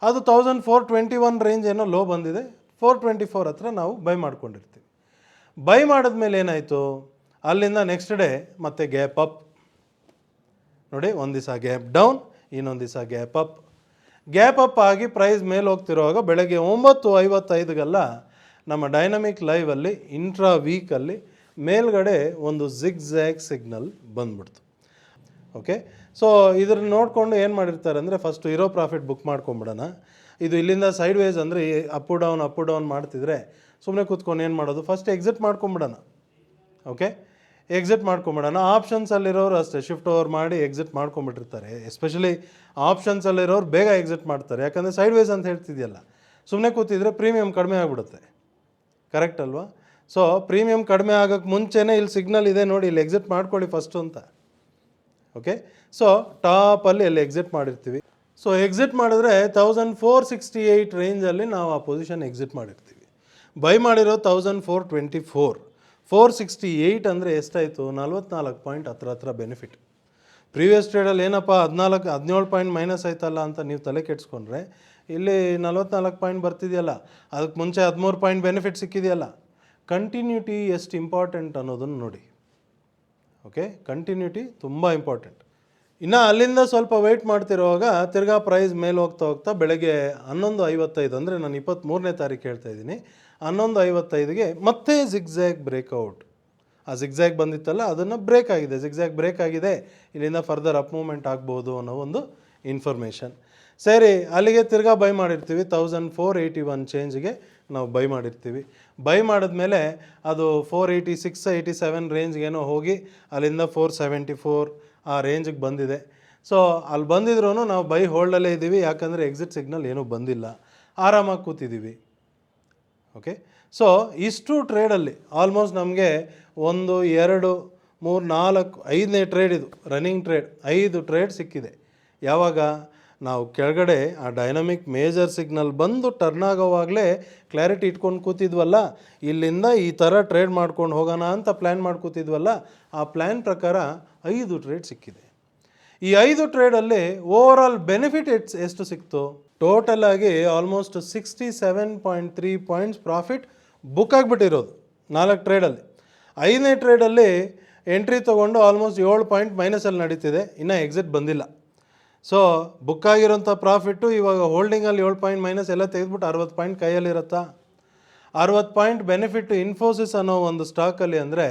ಅದು 1421 ರೇಂಜ್ ಏನೋ ಲೋ ಬಂದಿದೆ, 424 ಹತ್ರ ನಾವು ಬೈ ಮಾಡ್ಕೊಂಡಿರ್ತೀವಿ. ಬೈ ಮಾಡಿದ್ಮೇಲೆ ಏನಾಯಿತು, ಅಲ್ಲಿಂದ ನೆಕ್ಸ್ಟ್ ಡೇ ಮತ್ತೆ ಗ್ಯಾಪ್ ಅಪ್. ನೋಡಿ, ಒಂದು ದಿವಸ ಗ್ಯಾಪ್ ಡೌನ್, ಇನ್ನೊಂದು ದಿವಸ ಗ್ಯಾಪ್ ಅಪ್. ಗ್ಯಾಪ್ ಅಪ್ ಆಗಿ ಪ್ರೈಸ್ ಮೇಲೆ ಹೋಗ್ತಿರುವಾಗ ಬೆಳಗ್ಗೆ 9:55ಗೆಲ್ಲ ನಮ್ಮ ಡೈನಮಿಕ್ ಲೈವಲ್ಲಿ ಇಂಟ್ರಾ ವೀಕಲ್ಲಿ ಮೇಲ್ಗಡೆ ಒಂದು ಝಿಗ್ಝ್ಯಾಗ್ ಸಿಗ್ನಲ್ ಬಂದ್ಬಿಡ್ತು. ಓಕೆ, ಸೊ ಇದ್ರನ್ನ ನೋಡಿಕೊಂಡು ಏನು ಮಾಡಿರ್ತಾರೆ ಅಂದರೆ ಫಸ್ಟು ಇರೋ ಪ್ರಾಫಿಟ್ ಬುಕ್ ಮಾಡ್ಕೊಂಬಿಡೋಣ. ಇದು ಇಲ್ಲಿಂದ ಸೈಡ್ ವೇಸ್ ಅಂದರೆ ಅಪ್ ಡೌನ್ ಮಾಡ್ತಿದ್ರೆ ಸುಮ್ಮನೆ ಕೂತ್ಕೊಂಡು ಏನು ಮಾಡೋದು, ಫಸ್ಟ್ ಎಕ್ಸಿಟ್ ಮಾಡ್ಕೊಂಬಿಡೋಣ. ಓಕೆ, ಎಕ್ಸಿಟ್ ಮಾಡ್ಕೊಂಬಿಡೋಣ. ಆಪ್ಷನ್ಸಲ್ಲಿರೋರು ಅಷ್ಟೇ ಶಿಫ್ಟ್ ಓವರ್ ಮಾಡಿ ಎಕ್ಸಿಟ್ ಮಾಡ್ಕೊಂಬಿಟ್ಟಿರ್ತಾರೆ. ಎಸ್ಪೆಷಲಿ ಆಪ್ಷನ್ಸಲ್ಲಿರೋರು ಬೇಗ ಎಕ್ಸಿಟ್ ಮಾಡ್ತಾರೆ, ಯಾಕಂದರೆ ಸೈಡ್ ವೇಸ್ ಅಂತ ಹೇಳ್ತಿದೆಯಲ್ಲ. ಸುಮ್ಮನೆ ಕೂತಿದ್ರೆ ಪ್ರೀಮಿಯಮ್ ಕಡಿಮೆ ಆಗಿಬಿಡುತ್ತೆ. ಕರೆಕ್ಟ್ ಅಲ್ವಾ? ಸೊ ಪ್ರೀಮಿಯಮ್ ಕಡಿಮೆ ಆಗೋಕ್ಕೆ ಮುಂಚೆನೇ ಇಲ್ಲಿ ಸಿಗ್ನಲ್ ಇದೆ ನೋಡಿ, ಇಲ್ಲಿ ಎಕ್ಸಿಟ್ ಮಾಡ್ಕೊಳ್ಳಿ ಫಸ್ಟು ಅಂತ. ಓಕೆ, ಸೊ ಟಾಪಲ್ಲಿ ಅಲ್ಲಿ ಎಕ್ಸಿಟ್ ಮಾಡಿರ್ತೀವಿ. ಸೊ ಎಕ್ಸಿಟ್ ಮಾಡಿದ್ರೆ 1468 ರೇಂಜಲ್ಲಿ ನಾವು ಆ ಪೊಸಿಷನ್ ಎಕ್ಸಿಟ್ ಮಾಡಿರ್ತೀವಿ. ಬೈ ಮಾಡಿರೋ 1424, 468 ಅಂದರೆ ಎಷ್ಟಾಯಿತು, 44 ಪಾಯಿಂಟ್ ಹತ್ರ ಬೆನಿಫಿಟ್. ಪ್ರೀವಿಯಸ್ ಟ್ರೇಡಲ್ಲಿ ಏನಪ್ಪ 17 ಪಾಯಿಂಟ್ ಮೈನಸ್ ಆಯ್ತಲ್ಲ ಅಂತ ನೀವು ತಲೆ ಕೆಡ್ಸ್ಕೊಂಡ್ರೆ, ಇಲ್ಲಿ 44 ಪಾಯಿಂಟ್ ಬರ್ತಿದೆಯಲ್ಲ, ಅದಕ್ಕೆ ಮುಂಚೆ 13 ಪಾಯಿಂಟ್ ಬೆನಿಫಿಟ್ ಸಿಕ್ಕಿದೆಯಲ್ಲ. ಕಂಟಿನ್ಯೂಟಿ ಎಷ್ಟು ಇಂಪಾರ್ಟೆಂಟ್ ಅನ್ನೋದನ್ನು ನೋಡಿ. ಓಕೆ, ಕಂಟಿನ್ಯೂಟಿ ತುಂಬ ಇಂಪಾರ್ಟೆಂಟ್. ಇನ್ನು ಅಲ್ಲಿಂದ ಸ್ವಲ್ಪ ವೆಯ್ಟ್ ಮಾಡ್ತಿರುವಾಗ ತಿರ್ಗಾ ಪ್ರೈಸ್ ಮೇಲೆ ಹೋಗ್ತಾ ಬೆಳಗ್ಗೆ 11:55 ಅಂದರೆ ನಾನು 23ನೇ ತಾರೀಕು ಹೇಳ್ತಾ ಇದ್ದೀನಿ, 11:55ಗೆ ಮತ್ತೆ ಜಿಗ್ಜ್ಯಾಗ್ ಬ್ರೇಕ್ಔಟ್. ಆ ಜಿಗ್ಜ್ಯಾಗ್ ಬಂದಿತ್ತಲ್ಲ ಅದನ್ನು ಬ್ರೇಕ್ ಆಗಿದೆ, ಜಿಗ್ಜ್ಯಾಗ್ ಬ್ರೇಕ್ ಆಗಿದೆ, ಇಲ್ಲಿಂದ ಫರ್ದರ್ ಅಪ್ ಮೂವ್ಮೆಂಟ್ ಆಗ್ಬೋದು ಅನ್ನೋ ಒಂದು ಇನ್ಫಾರ್ಮೇಷನ್. ಸರಿ, ಅಲ್ಲಿಗೆ ತಿರ್ಗಾ ಬೈ ಮಾಡಿರ್ತೀವಿ 1481 ಚೇಂಜ್ಗೆ ನಾವು ಬೈ ಮಾಡಿರ್ತೀವಿ. ಬೈ ಮಾಡಿದ್ಮೇಲೆ ಅದು 486 87 ರೇಂಜ್ಗೇನೋ ಹೋಗಿ ಅಲ್ಲಿಂದ 474 ಆ ರೇಂಜಿಗೆ ಬಂದಿದೆ. ಸೊ ಅಲ್ಲಿ ಬಂದಿದ್ರೂ ನಾವು ಬೈ ಹೋಲ್ಡಲ್ಲೇ ಇದ್ದೀವಿ, ಯಾಕಂದರೆ ಎಕ್ಸಿಟ್ ಸಿಗ್ನಲ್ ಏನೂ ಬಂದಿಲ್ಲ, ಆರಾಮಾಗಿ ಕೂತಿದ್ದೀವಿ. ಓಕೆ, ಸೊ ಇಷ್ಟು ಟ್ರೇಡಲ್ಲಿ ಆಲ್ಮೋಸ್ಟ್ ನಮಗೆ 1 2 3 4 5ನೇ ಟ್ರೇಡ್, ಇದು ರನ್ನಿಂಗ್ ಟ್ರೇಡ್, 5 ಟ್ರೇಡ್ ಸಿಕ್ಕಿದೆ. ಯಾವಾಗ ನಾವು ಕೆಳಗಡೆ ಆ ಡೈನಮಿಕ್ ಮೇಜರ್ ಸಿಗ್ನಲ್ ಬಂದು ಟರ್ನ್ ಆಗೋವಾಗಲೇ ಕ್ಲಾರಿಟಿ ಇಟ್ಕೊಂಡು ಕೂತಿದ್ವಲ್ಲ, ಇಲ್ಲಿಂದ ಈ ಥರ ಟ್ರೇಡ್ ಮಾಡ್ಕೊಂಡು ಹೋಗೋಣ ಅಂತ ಪ್ಲ್ಯಾನ್ ಮಾಡ್ಕೋತಿದ್ವಲ್ಲ, ಆ ಪ್ಲ್ಯಾನ್ ಪ್ರಕಾರ 5 ಟ್ರೇಡ್ ಸಿಕ್ಕಿದೆ. ಈ 5 ಟ್ರೇಡಲ್ಲಿ ಓವರ್ ಆಲ್ ಬೆನಿಫಿಟ್ ಎಷ್ಟು ಸಿಕ್ತು? ಟೋಟಲ್ ಆಗಿ ಆಲ್ಮೋಸ್ಟ್ 67.3 ಪಾಯಿಂಟ್ಸ್ ಪ್ರಾಫಿಟ್ ಬುಕ್ ಆಗಿಬಿಟ್ಟಿರೋದು 4 ಟ್ರೇಡಲ್ಲಿ. 5ನೇ ಟ್ರೇಡಲ್ಲಿ ಎಂಟ್ರಿ ತೊಗೊಂಡು ಆಲ್ಮೋಸ್ಟ್ 7 ಪಾಯಿಂಟ್ ಮೈನಸಲ್ಲಿ ನಡೀತಿದೆ, ಇನ್ನೂ ಎಕ್ಸಿಟ್ ಬಂದಿಲ್ಲ. ಸೊ ಬುಕ್ ಆಗಿರೋಂಥ ಪ್ರಾಫಿಟ್ಟು ಇವಾಗ ಹೋಲ್ಡಿಂಗಲ್ಲಿ 7 ಪಾಯಿಂಟ್ ಮೈನಸ್ ಎಲ್ಲ ತೆಗೆದುಬಿಟ್ಟು 60 ಪಾಯಿಂಟ್ ಕೈಯಲ್ಲಿರುತ್ತಾ? 60 ಪಾಯಿಂಟ್ ಬೆನಿಫಿಟ್ಟು ಇನ್ಫೋಸಿಸ್ ಅನ್ನೋ ಒಂದು ಸ್ಟಾಕಲ್ಲಿ ಅಂದರೆ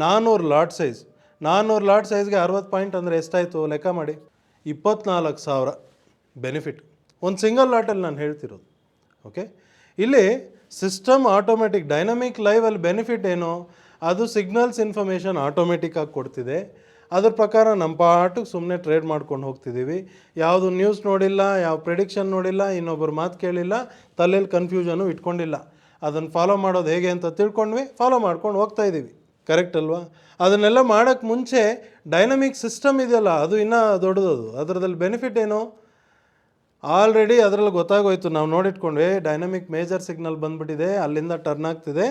400 ಲಾಟ್ ಸೈಜ್. 400 ಲಾಟ್ ಸೈಜ್ಗೆ 60 ಪಾಯಿಂಟ್ ಅಂದರೆ ಎಷ್ಟಾಯಿತು ಲೆಕ್ಕ ಮಾಡಿ? 24,000 ಬೆನಿಫಿಟ್ ಒಂದು ಸಿಂಗಲ್ ಲಾಟಲ್ಲಿ ನಾನು ಹೇಳ್ತಿರೋದು. ಓಕೆ, ಇಲ್ಲಿ ಸಿಸ್ಟಮ್ ಆಟೋಮೆಟಿಕ್ ಡೈನಮಿಕ್ ಲೈವಲ್ಲಿ ಬೆನಿಫಿಟ್ ಏನು, ಅದು ಸಿಗ್ನಲ್ಸ್ ಇನ್ಫಾರ್ಮೇಷನ್ ಆಟೋಮೆಟಿಕ್ಕಾಗಿ ಕೊಡ್ತಿದೆ. ಅದ್ರ ಪ್ರಕಾರ ನಮ್ಮ ಪಾಟಿಗೆ ಸುಮ್ಮನೆ ಟ್ರೇಡ್ ಮಾಡ್ಕೊಂಡು ಹೋಗ್ತಿದ್ದೀವಿ. ಯಾವುದು ನ್ಯೂಸ್ ನೋಡಿಲ್ಲ, ಯಾವ ಪ್ರೆಡಿಕ್ಷನ್ ನೋಡಿಲ್ಲ, ಇನ್ನೊಬ್ಬರು ಮಾತು ಕೇಳಿಲ್ಲ, ತಲೆಯಲ್ಲಿ ಕನ್ಫ್ಯೂಷನು ಇಟ್ಕೊಂಡಿಲ್ಲ. ಅದನ್ನು ಫಾಲೋ ಮಾಡೋದು ಹೇಗೆ ಅಂತ ತಿಳ್ಕೊಂಡ್ವಿ, ಫಾಲೋ ಮಾಡ್ಕೊಂಡು ಹೋಗ್ತಾ ಇದ್ದೀವಿ. ಕರೆಕ್ಟ್ ಅಲ್ವಾ? ಅದನ್ನೆಲ್ಲ ಮಾಡೋಕ್ಕೆ ಮುಂಚೆ ಡೈನಮಿಕ್ ಸಿಸ್ಟಮ್ ಇದೆಯಲ್ಲ, ಅದು ಇನ್ನೂ ದೊಡ್ಡದದು. ಅದರದಲ್ಲಿ ಬೆನಿಫಿಟ್ ಏನು ಆಲ್ರೆಡಿ ಅದರಲ್ಲಿ ಗೊತ್ತಾಗೋಯ್ತು. ನಾವು ನೋಡಿಟ್ಕೊಂಡ್ವಿ, ಡೈನಮಿಕ್ ಮೇಜರ್ ಸಿಗ್ನಲ್ ಬಂದುಬಿಟ್ಟಿದೆ, ಅಲ್ಲಿಂದ ಟರ್ನ್ ಆಗ್ತಿದೆ,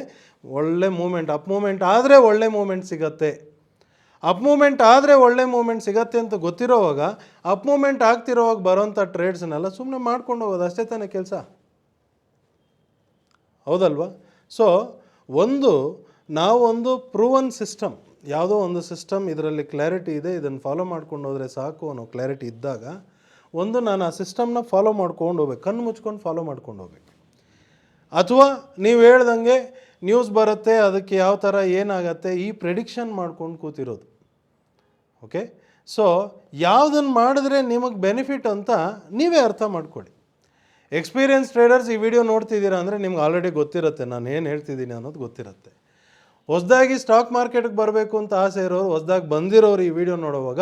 ಒಳ್ಳೆ ಮೂಮೆಂಟ್, ಅಪ್ ಮೂಮೆಂಟ್ ಆದರೆ ಒಳ್ಳೆ ಮೂಮೆಂಟ್ ಸಿಗತ್ತೆ. ಅಪ್ ಮೂಮೆಂಟ್ ಆದರೆ ಒಳ್ಳೆ ಮೂಮೆಂಟ್ ಸಿಗತ್ತೆ ಅಂತ ಗೊತ್ತಿರೋವಾಗ ಅಪ್ ಮೂಮೆಂಟ್ ಆಗ್ತಿರೋವಾಗ ಬರೋಂಥ ಟ್ರೇಡ್ಸ್ನೆಲ್ಲ ಸುಮ್ಮನೆ ಮಾಡ್ಕೊಂಡು ಹೋಗೋದು ಅಷ್ಟೇ ತಾನೇ ಕೆಲಸ, ಹೌದಲ್ವಾ? ಸೊ ನಾವೊಂದು ಪ್ರೂವನ್ ಸಿಸ್ಟಮ್, ಯಾವುದೋ ಒಂದು ಸಿಸ್ಟಮ್ ಇದರಲ್ಲಿ ಕ್ಲಾರಿಟಿ ಇದೆ, ಇದನ್ನು ಫಾಲೋ ಮಾಡ್ಕೊಂಡು ಹೋದರೆ ಸಾಕು ಅನ್ನೋ ಕ್ಲಾರಿಟಿ ಇದ್ದಾಗ ನಾನು ಆ ಸಿಸ್ಟಮ್ನ ಫಾಲೋ ಮಾಡ್ಕೊಂಡು ಹೋಗ್ಬೇಕು, ಕಣ್ಣು ಮುಚ್ಕೊಂಡು ಫಾಲೋ ಮಾಡ್ಕೊಂಡು ಹೋಗ್ಬೇಕು. ಅಥವಾ ನೀವು ಹೇಳ್ದಂಗೆ ನ್ಯೂಸ್ ಬರುತ್ತೆ, ಅದಕ್ಕೆ ಯಾವ ಥರ ಏನಾಗತ್ತೆ ಈ ಪ್ರೆಡಿಕ್ಷನ್ ಮಾಡ್ಕೊಂಡು ಕೂತಿರೋದು. ಓಕೆ, ಸೊ ಯಾವುದನ್ನು ಮಾಡಿದ್ರೆ ನಿಮಗೆ ಬೆನಿಫಿಟ್ ಅಂತ ನೀವೇ ಅರ್ಥ ಮಾಡ್ಕೊಳ್ಳಿ. ಎಕ್ಸ್ಪೀರಿಯನ್ಸ್ ಟ್ರೇಡರ್ಸ್ ಈ ವಿಡಿಯೋ ನೋಡ್ತಿದ್ದೀರಾ ಅಂದರೆ ನಿಮ್ಗೆ ಆಲ್ರೆಡಿ ಗೊತ್ತಿರುತ್ತೆ ನಾನು ಏನು ಹೇಳ್ತಿದ್ದೀನಿ ಅನ್ನೋದು ಗೊತ್ತಿರುತ್ತೆ. ಹೊಸದಾಗಿ ಸ್ಟಾಕ್ ಮಾರ್ಕೆಟ್ಗೆ ಬರಬೇಕು ಅಂತ ಆಸೆ ಇರೋರು, ಹೊಸದಾಗಿ ಬಂದಿರೋರು ಈ ವಿಡಿಯೋ ನೋಡುವಾಗ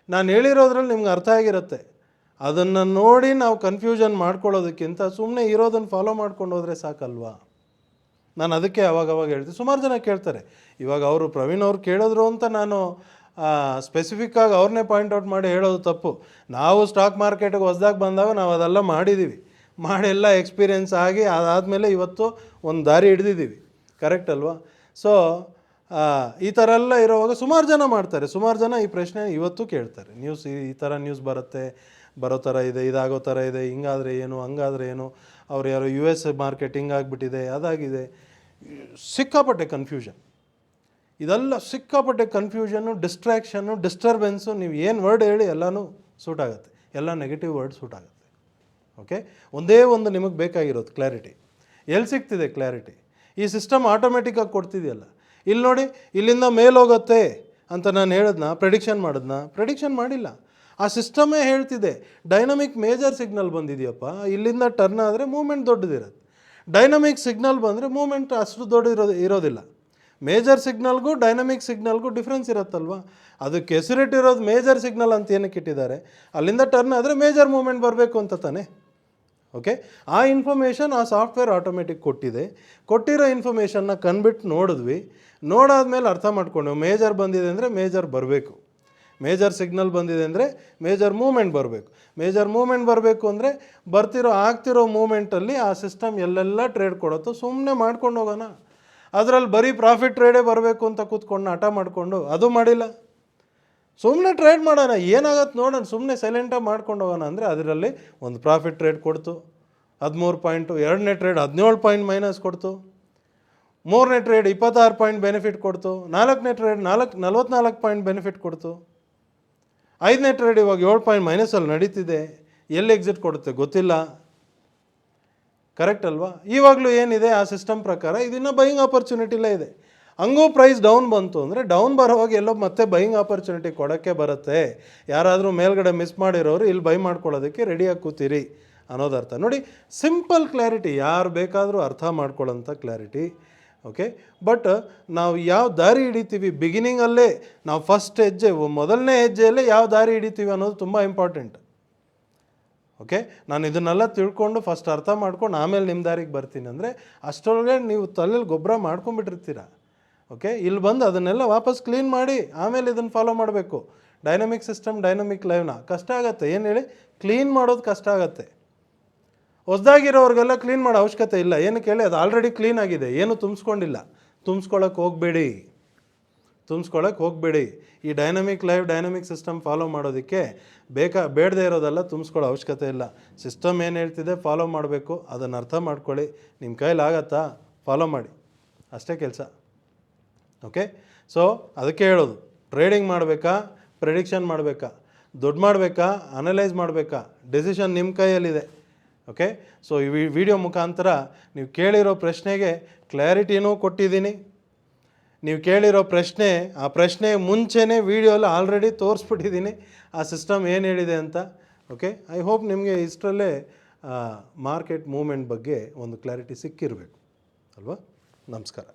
ನಾನು ಹೇಳಿರೋದ್ರಲ್ಲಿ ನಿಮ್ಗೆ ಅರ್ಥ ಆಗಿರುತ್ತೆ. ಅದನ್ನು ನೋಡಿ ನಾವು ಕನ್ಫ್ಯೂಷನ್ ಮಾಡ್ಕೊಳ್ಳೋದಕ್ಕಿಂತ ಸುಮ್ಮನೆ ಇರೋದನ್ನು ಫಾಲೋ ಮಾಡ್ಕೊಂಡು ಹೋದರೆ ಸಾಕಲ್ವಾ? ನಾನು ಅದಕ್ಕೆ ಅವಾಗವಾಗ ಹೇಳ್ತೀನಿ. ಸುಮಾರು ಜನ ಕೇಳ್ತಾರೆ, ಇವಾಗ ಅವರು ಪ್ರವೀಣ್ ಅವ್ರು ಕೇಳಿದ್ರು ಅಂತ ನಾನು ಸ್ಪೆಸಿಫಿಕ್ಕಾಗಿ ಅವ್ರನ್ನೇ ಪಾಯಿಂಟ್ಔಟ್ ಮಾಡಿ ಹೇಳೋದು ತಪ್ಪು. ನಾವು ಸ್ಟಾಕ್ ಮಾರ್ಕೆಟಿಗೆ ಹೊಸದಾಗಿ ಬಂದಾಗ ನಾವು ಅದೆಲ್ಲ ಮಾಡಿದ್ದೀವಿ, ಎಲ್ಲ ಎಕ್ಸ್ಪೀರಿಯೆನ್ಸ್ ಆಗಿ ಅದಾದಮೇಲೆ ಇವತ್ತು ಒಂದು ದಾರಿ ಹಿಡ್ದಿದ್ದೀವಿ. ಕರೆಕ್ಟ್ ಅಲ್ವಾ? ಸೊ ಈ ಥರ ಎಲ್ಲ ಇರೋವಾಗ ಸುಮಾರು ಜನ ಮಾಡ್ತಾರೆ, ಸುಮಾರು ಜನ ಈ ಪ್ರಶ್ನೆ ಇವತ್ತು ಕೇಳ್ತಾರೆ. ನ್ಯೂಸ್ ಈ ಥರ ನ್ಯೂಸ್ ಬರೋ ಥರ ಇದೆ, ಇದಾಗೋ ಥರ ಇದೆ, ಹಿಂಗಾದರೆ ಏನು, ಹಂಗಾದರೆ ಏನು, ಅವ್ರು ಯಾರೋ US ಮಾರ್ಕೆಟ್ ಹಿಂಗಾಗ್ಬಿಟ್ಟಿದೆ, ಅದಾಗಿದೆ, ಸಿಕ್ಕಾಪಟ್ಟೆ ಕನ್ಫ್ಯೂಷನ್. ಇದೆಲ್ಲ ಸಿಕ್ಕಾಪಟ್ಟೆ ಕನ್ಫ್ಯೂಷನ್ನು, ಡಿಸ್ಟ್ರ್ಯಾಕ್ಷನ್ನು, ಡಿಸ್ಟರ್ಬೆನ್ಸು, ನೀವು ಏನು ವರ್ಡ್ ಹೇಳಿ ಎಲ್ಲನೂ ಸೂಟ್ ಆಗುತ್ತೆ, ಎಲ್ಲ ನೆಗೆಟಿವ್ ವರ್ಡ್ ಸೂಟ್ ಆಗುತ್ತೆ. ಓಕೆ, ಒಂದೇ ಒಂದು ನಿಮಗೆ ಬೇಕಾಗಿರೋದು ಕ್ಲಾರಿಟಿ. ಎಲ್ಲಿ ಸಿಗ್ತಿದೆ ಕ್ಲಾರಿಟಿ? ಈ ಸಿಸ್ಟಮ್ ಆಟೋಮೆಟಿಕ್ಕಾಗಿ ಕೊಡ್ತಿದೆಯಲ್ಲ. ಇಲ್ಲಿ ನೋಡಿ, ಇಲ್ಲಿಂದ ಮೇಲೋಗುತ್ತೆ ಅಂತ ನಾನು ಹೇಳಿದ್ನ, ಪ್ರೆಡಿಕ್ಷನ್ ಮಾಡಿಲ್ಲ, ಆ ಸಿಸ್ಟಮೇ ಹೇಳ್ತಿದೆ ಡೈನಮಿಕ್ ಮೇಜರ್ ಸಿಗ್ನಲ್ ಬಂದಿದೆಯಪ್ಪ, ಇಲ್ಲಿಂದ ಟರ್ನ್ ಆದರೆ ಮೂಮೆಂಟ್ ದೊಡ್ಡದಿರುತ್ತೆ. ಡೈನಮಿಕ್ ಸಿಗ್ನಲ್ ಬಂದರೆ ಮೂಮೆಂಟ್ ಅಷ್ಟು ದೊಡ್ಡ ಇರೋದಿಲ್ಲ. ಮೇಜರ್ ಸಿಗ್ನಲ್ಗೂ ಡೈನಮಿಕ್ ಸಿಗ್ನಲ್ಗೂ ಡಿಫ್ರೆನ್ಸ್ ಇರುತ್ತಲ್ವ? ಅದಕ್ಕೆ ಹೆಸರಿಟ್ಟಿರೋದು ಮೇಜರ್ ಸಿಗ್ನಲ್ ಅಂತ ಏನಕ್ಕೆ ಇಟ್ಟಿದ್ದಾರೆ? ಅಲ್ಲಿಂದ ಟರ್ನ್ ಆದರೆ ಮೇಜರ್ ಮೂಮೆಂಟ್ ಬರಬೇಕು ಅಂತ ತಾನೆ. ಓಕೆ, ಆ ಇನ್ಫಾರ್ಮೇಷನ್ ಆ ಸಾಫ್ಟ್ವೇರ್ ಆಟೋಮೆಟಿಕ್ ಕೊಟ್ಟಿರೋ ಇನ್ಫಾರ್ಮೇಷನ್ನ ಕಂಡುಬಿಟ್ಟು ನೋಡಿದ್ವಿ. ನೋಡಾದ್ಮೇಲೆ ಅರ್ಥ ಮಾಡ್ಕೊಂಡು ಮೇಜರ್ ಬಂದಿದೆ ಅಂದರೆ ಮೇಜರ್ ಬರಬೇಕು, ಮೇಜರ್ ಸಿಗ್ನಲ್ ಬಂದಿದೆ ಅಂದರೆ ಮೇಜರ್ ಮೂಮೆಂಟ್ ಬರಬೇಕು. ಮೇಜರ್ ಮೂಮೆಂಟ್ ಬರಬೇಕು ಅಂದರೆ ಆಗ್ತಿರೋ ಮೂಮೆಂಟಲ್ಲಿ ಆ ಸಿಸ್ಟಮ್ ಎಲ್ಲೆಲ್ಲ ಟ್ರೇಡ್ ಕೊಡುತ್ತೋ ಸುಮ್ಮನೆ ಮಾಡ್ಕೊಂಡು ಹೋಗೋಣ. ಅದರಲ್ಲಿ ಬರೀ ಪ್ರಾಫಿಟ್ ಟ್ರೇಡೇ ಬರಬೇಕು ಅಂತ ಕೂತ್ಕೊಂಡು ಹಠ ಮಾಡಿಕೊಂಡು ಅದು ಮಾಡಿಲ್ಲ. ಸುಮ್ಮನೆ ಟ್ರೇಡ್ ಮಾಡೋಣ, ಏನಾಗತ್ತೆ ನೋಡೋಣ, ಸುಮ್ಮನೆ ಸೈಲೆಂಟಾಗಿ ಮಾಡ್ಕೊಂಡು ಹೋಗೋಣ ಅಂದರೆ ಅದರಲ್ಲಿ ಒಂದು ಪ್ರಾಫಿಟ್ ಟ್ರೇಡ್ ಕೊಡ್ತು 13 ಪಾಯಿಂಟು, ಎರಡನೇ ಟ್ರೇಡ್ 17 ಪಾಯಿಂಟ್ ಮೈನಸ್ ಕೊಡ್ತು, ಮೂರನೇ ಟ್ರೇಡ್ 26 ಪಾಯಿಂಟ್ ಬೆನಿಫಿಟ್ ಕೊಡ್ತು, ನಾಲ್ಕನೇ ಟ್ರೇಡ್ 44 ಪಾಯಿಂಟ್ ಬೆನಿಫಿಟ್ ಕೊಡ್ತು, ಐದನೇ ಟ್ರೇಡ್ ಇವಾಗ 7 ಪಾಯಿಂಟ್ ಮೈನಸಲ್ಲಿ ನಡೀತಿದೆ. ಎಲ್ಲಿ ಎಕ್ಸಿಟ್ ಕೊಡುತ್ತೆ ಗೊತ್ತಿಲ್ಲ. ಕರೆಕ್ಟ್ ಅಲ್ವಾ? ಇವಾಗಲೂ ಏನಿದೆ ಆ ಸಿಸ್ಟಮ್ ಪ್ರಕಾರ ಇದನ್ನು ಬೈಯಿಂಗ್ ಆಪರ್ಚುನಿಟಿಲೇ ಇದೆ. ಹಂಗೂ ಪ್ರೈಸ್ ಡೌನ್ ಬಂತು ಅಂದರೆ ಡೌನ್ ಬರೋವಾಗ ಎಲ್ಲೋ ಮತ್ತೆ ಬೈಯಿಂಗ್ ಆಪರ್ಚುನಿಟಿ ಕೊಡೋಕ್ಕೆ ಬರುತ್ತೆ. ಯಾರಾದರೂ ಮೇಲ್ಗಡೆ ಮಿಸ್ ಮಾಡಿರೋರು ಇಲ್ಲಿ ಬೈ ಮಾಡ್ಕೊಳ್ಳೋದಕ್ಕೆ ರೆಡಿಯಾಗಿ ಕೂತೀರಿ ಅನ್ನೋದರ್ಥ. ನೋಡಿ, ಸಿಂಪಲ್ ಕ್ಲಾರಿಟಿ, ಯಾರು ಬೇಕಾದರೂ ಅರ್ಥ ಮಾಡ್ಕೊಳ್ಳೋಂಥ ಕ್ಲಾರಿಟಿ. ಓಕೆ, ಬಟ್ ನಾವು ಯಾವ ದಾರಿ ಹಿಡಿತೀವಿ ಬಿಗಿನಿಂಗಲ್ಲೇ, ನಾವು ಫಸ್ಟ್ ಹೆಜ್ಜೆ, ಮೊದಲನೇ ಹೆಜ್ಜೆಯಲ್ಲೇ ಯಾವ ದಾರಿ ಹಿಡಿತೀವಿ ಅನ್ನೋದು ತುಂಬ ಇಂಪಾರ್ಟೆಂಟ್. ಓಕೆ, ನಾನು ಇದನ್ನೆಲ್ಲ ತಿಳ್ಕೊಂಡು ಫಸ್ಟ್ ಅರ್ಥ ಮಾಡ್ಕೊಂಡು ಆಮೇಲೆ ನಿಮ್ಮ ದಾರಿಗೆ ಬರ್ತೀನಿ ಅಂದರೆ ಅಷ್ಟರೊಳಗೆ ನೀವು ತಲೆಯಲ್ಲಿ ಗೊಬ್ಬರ ಮಾಡ್ಕೊಂಬಿಟ್ಟಿರ್ತೀರ. ಓಕೆ, ಇಲ್ಲಿ ಬಂದು ಅದನ್ನೆಲ್ಲ ವಾಪಸ್ ಕ್ಲೀನ್ ಮಾಡಿ ಆಮೇಲೆ ಇದನ್ನು ಫಾಲೋ ಮಾಡಬೇಕು. ಡೈನಮಿಕ್ ಸಿಸ್ಟಮ್, ಡೈನಮಿಕ್ ಲೈವ್ನ ಕಷ್ಟ ಆಗುತ್ತೆ. ಏನು ಹೇಳಿ, ಕ್ಲೀನ್ ಮಾಡೋದು ಕಷ್ಟ ಆಗುತ್ತೆ. ಹೊಸದಾಗಿರೋರಿಗೆಲ್ಲ ಕ್ಲೀನ್ ಮಾಡೋ ಅವಶ್ಯಕತೆ ಇಲ್ಲ. ಏನಕ್ಕೆ ಹೇಳಿ, ಅದು ಆಲ್ರೆಡಿ ಕ್ಲೀನ್ ಆಗಿದೆ, ಏನು ತುಂಬಿಸ್ಕೊಂಡಿಲ್ಲ. ತುಂಬಿಸ್ಕೊಳ್ಳೋಕೆ ಹೋಗಬೇಡಿ. ಈ dynamic live, dynamic system follow ಮಾಡೋದಕ್ಕೆ ಬೇಡದೇ ಇರೋದೆಲ್ಲ ತುಂಬಿಸ್ಕೊಳ್ಳೋ ಅವಶ್ಯಕತೆ ಇಲ್ಲ. ಸಿಸ್ಟಮ್ ಏನು ಹೇಳ್ತಿದೆ ಫಾಲೋ ಮಾಡಬೇಕು, ಅದನ್ನು ಅರ್ಥ ಮಾಡ್ಕೊಳ್ಳಿ. ನಿಮ್ಮ ಕೈಲಾಗತ್ತಾ, ಫಾಲೋ ಮಾಡಿ, ಅಷ್ಟೇ ಕೆಲಸ. ಓಕೆ, ಸೊ ಅದಕ್ಕೆ ಹೇಳೋದು, ಟ್ರೇಡಿಂಗ್ ಮಾಡಬೇಕಾ, ಪ್ರೆಡಿಕ್ಷನ್ ಮಾಡಬೇಕಾ, ದುಡ್ಡು ಮಾಡಬೇಕಾ, ಅನಲೈಸ್ ಮಾಡಬೇಕಾ, ಡೆಸಿಷನ್ ನಿಮ್ಮ ಕೈಯಲ್ಲಿದೆ. ಓಕೆ, ಸೊ ಈ ವಿಡಿಯೋ ಮುಖಾಂತರ ನೀವು ಕೇಳಿರೋ ಪ್ರಶ್ನೆಗೆ ಕ್ಲಾರಿಟಿನೂ ಕೊಟ್ಟಿದ್ದೀನಿ. ನೀವು ಕೇಳಿರೋ ಪ್ರಶ್ನೆ, ಆ ಪ್ರಶ್ನೆ ಮುಂಚೆನೇ ವೀಡಿಯೋಲ್ಲಿ ಆಲ್ರೆಡಿ ತೋರಿಸ್ಬಿಟ್ಟಿದ್ದೀನಿ ಆ ಸಿಸ್ಟಮ್ ಏನು ಹೇಳಿದೆ ಅಂತ. ಓಕೆ, ಐ ಹೋಪ್ ನಿಮಗೆ ಇಷ್ಟರಲ್ಲೇ ಮಾರ್ಕೆಟ್ ಮೂವ್ಮೆಂಟ್ ಬಗ್ಗೆ ಒಂದು ಕ್ಲಾರಿಟಿ ಸಿಕ್ಕಿರಬೇಕು ಅಲ್ವಾ. ನಮಸ್ಕಾರ.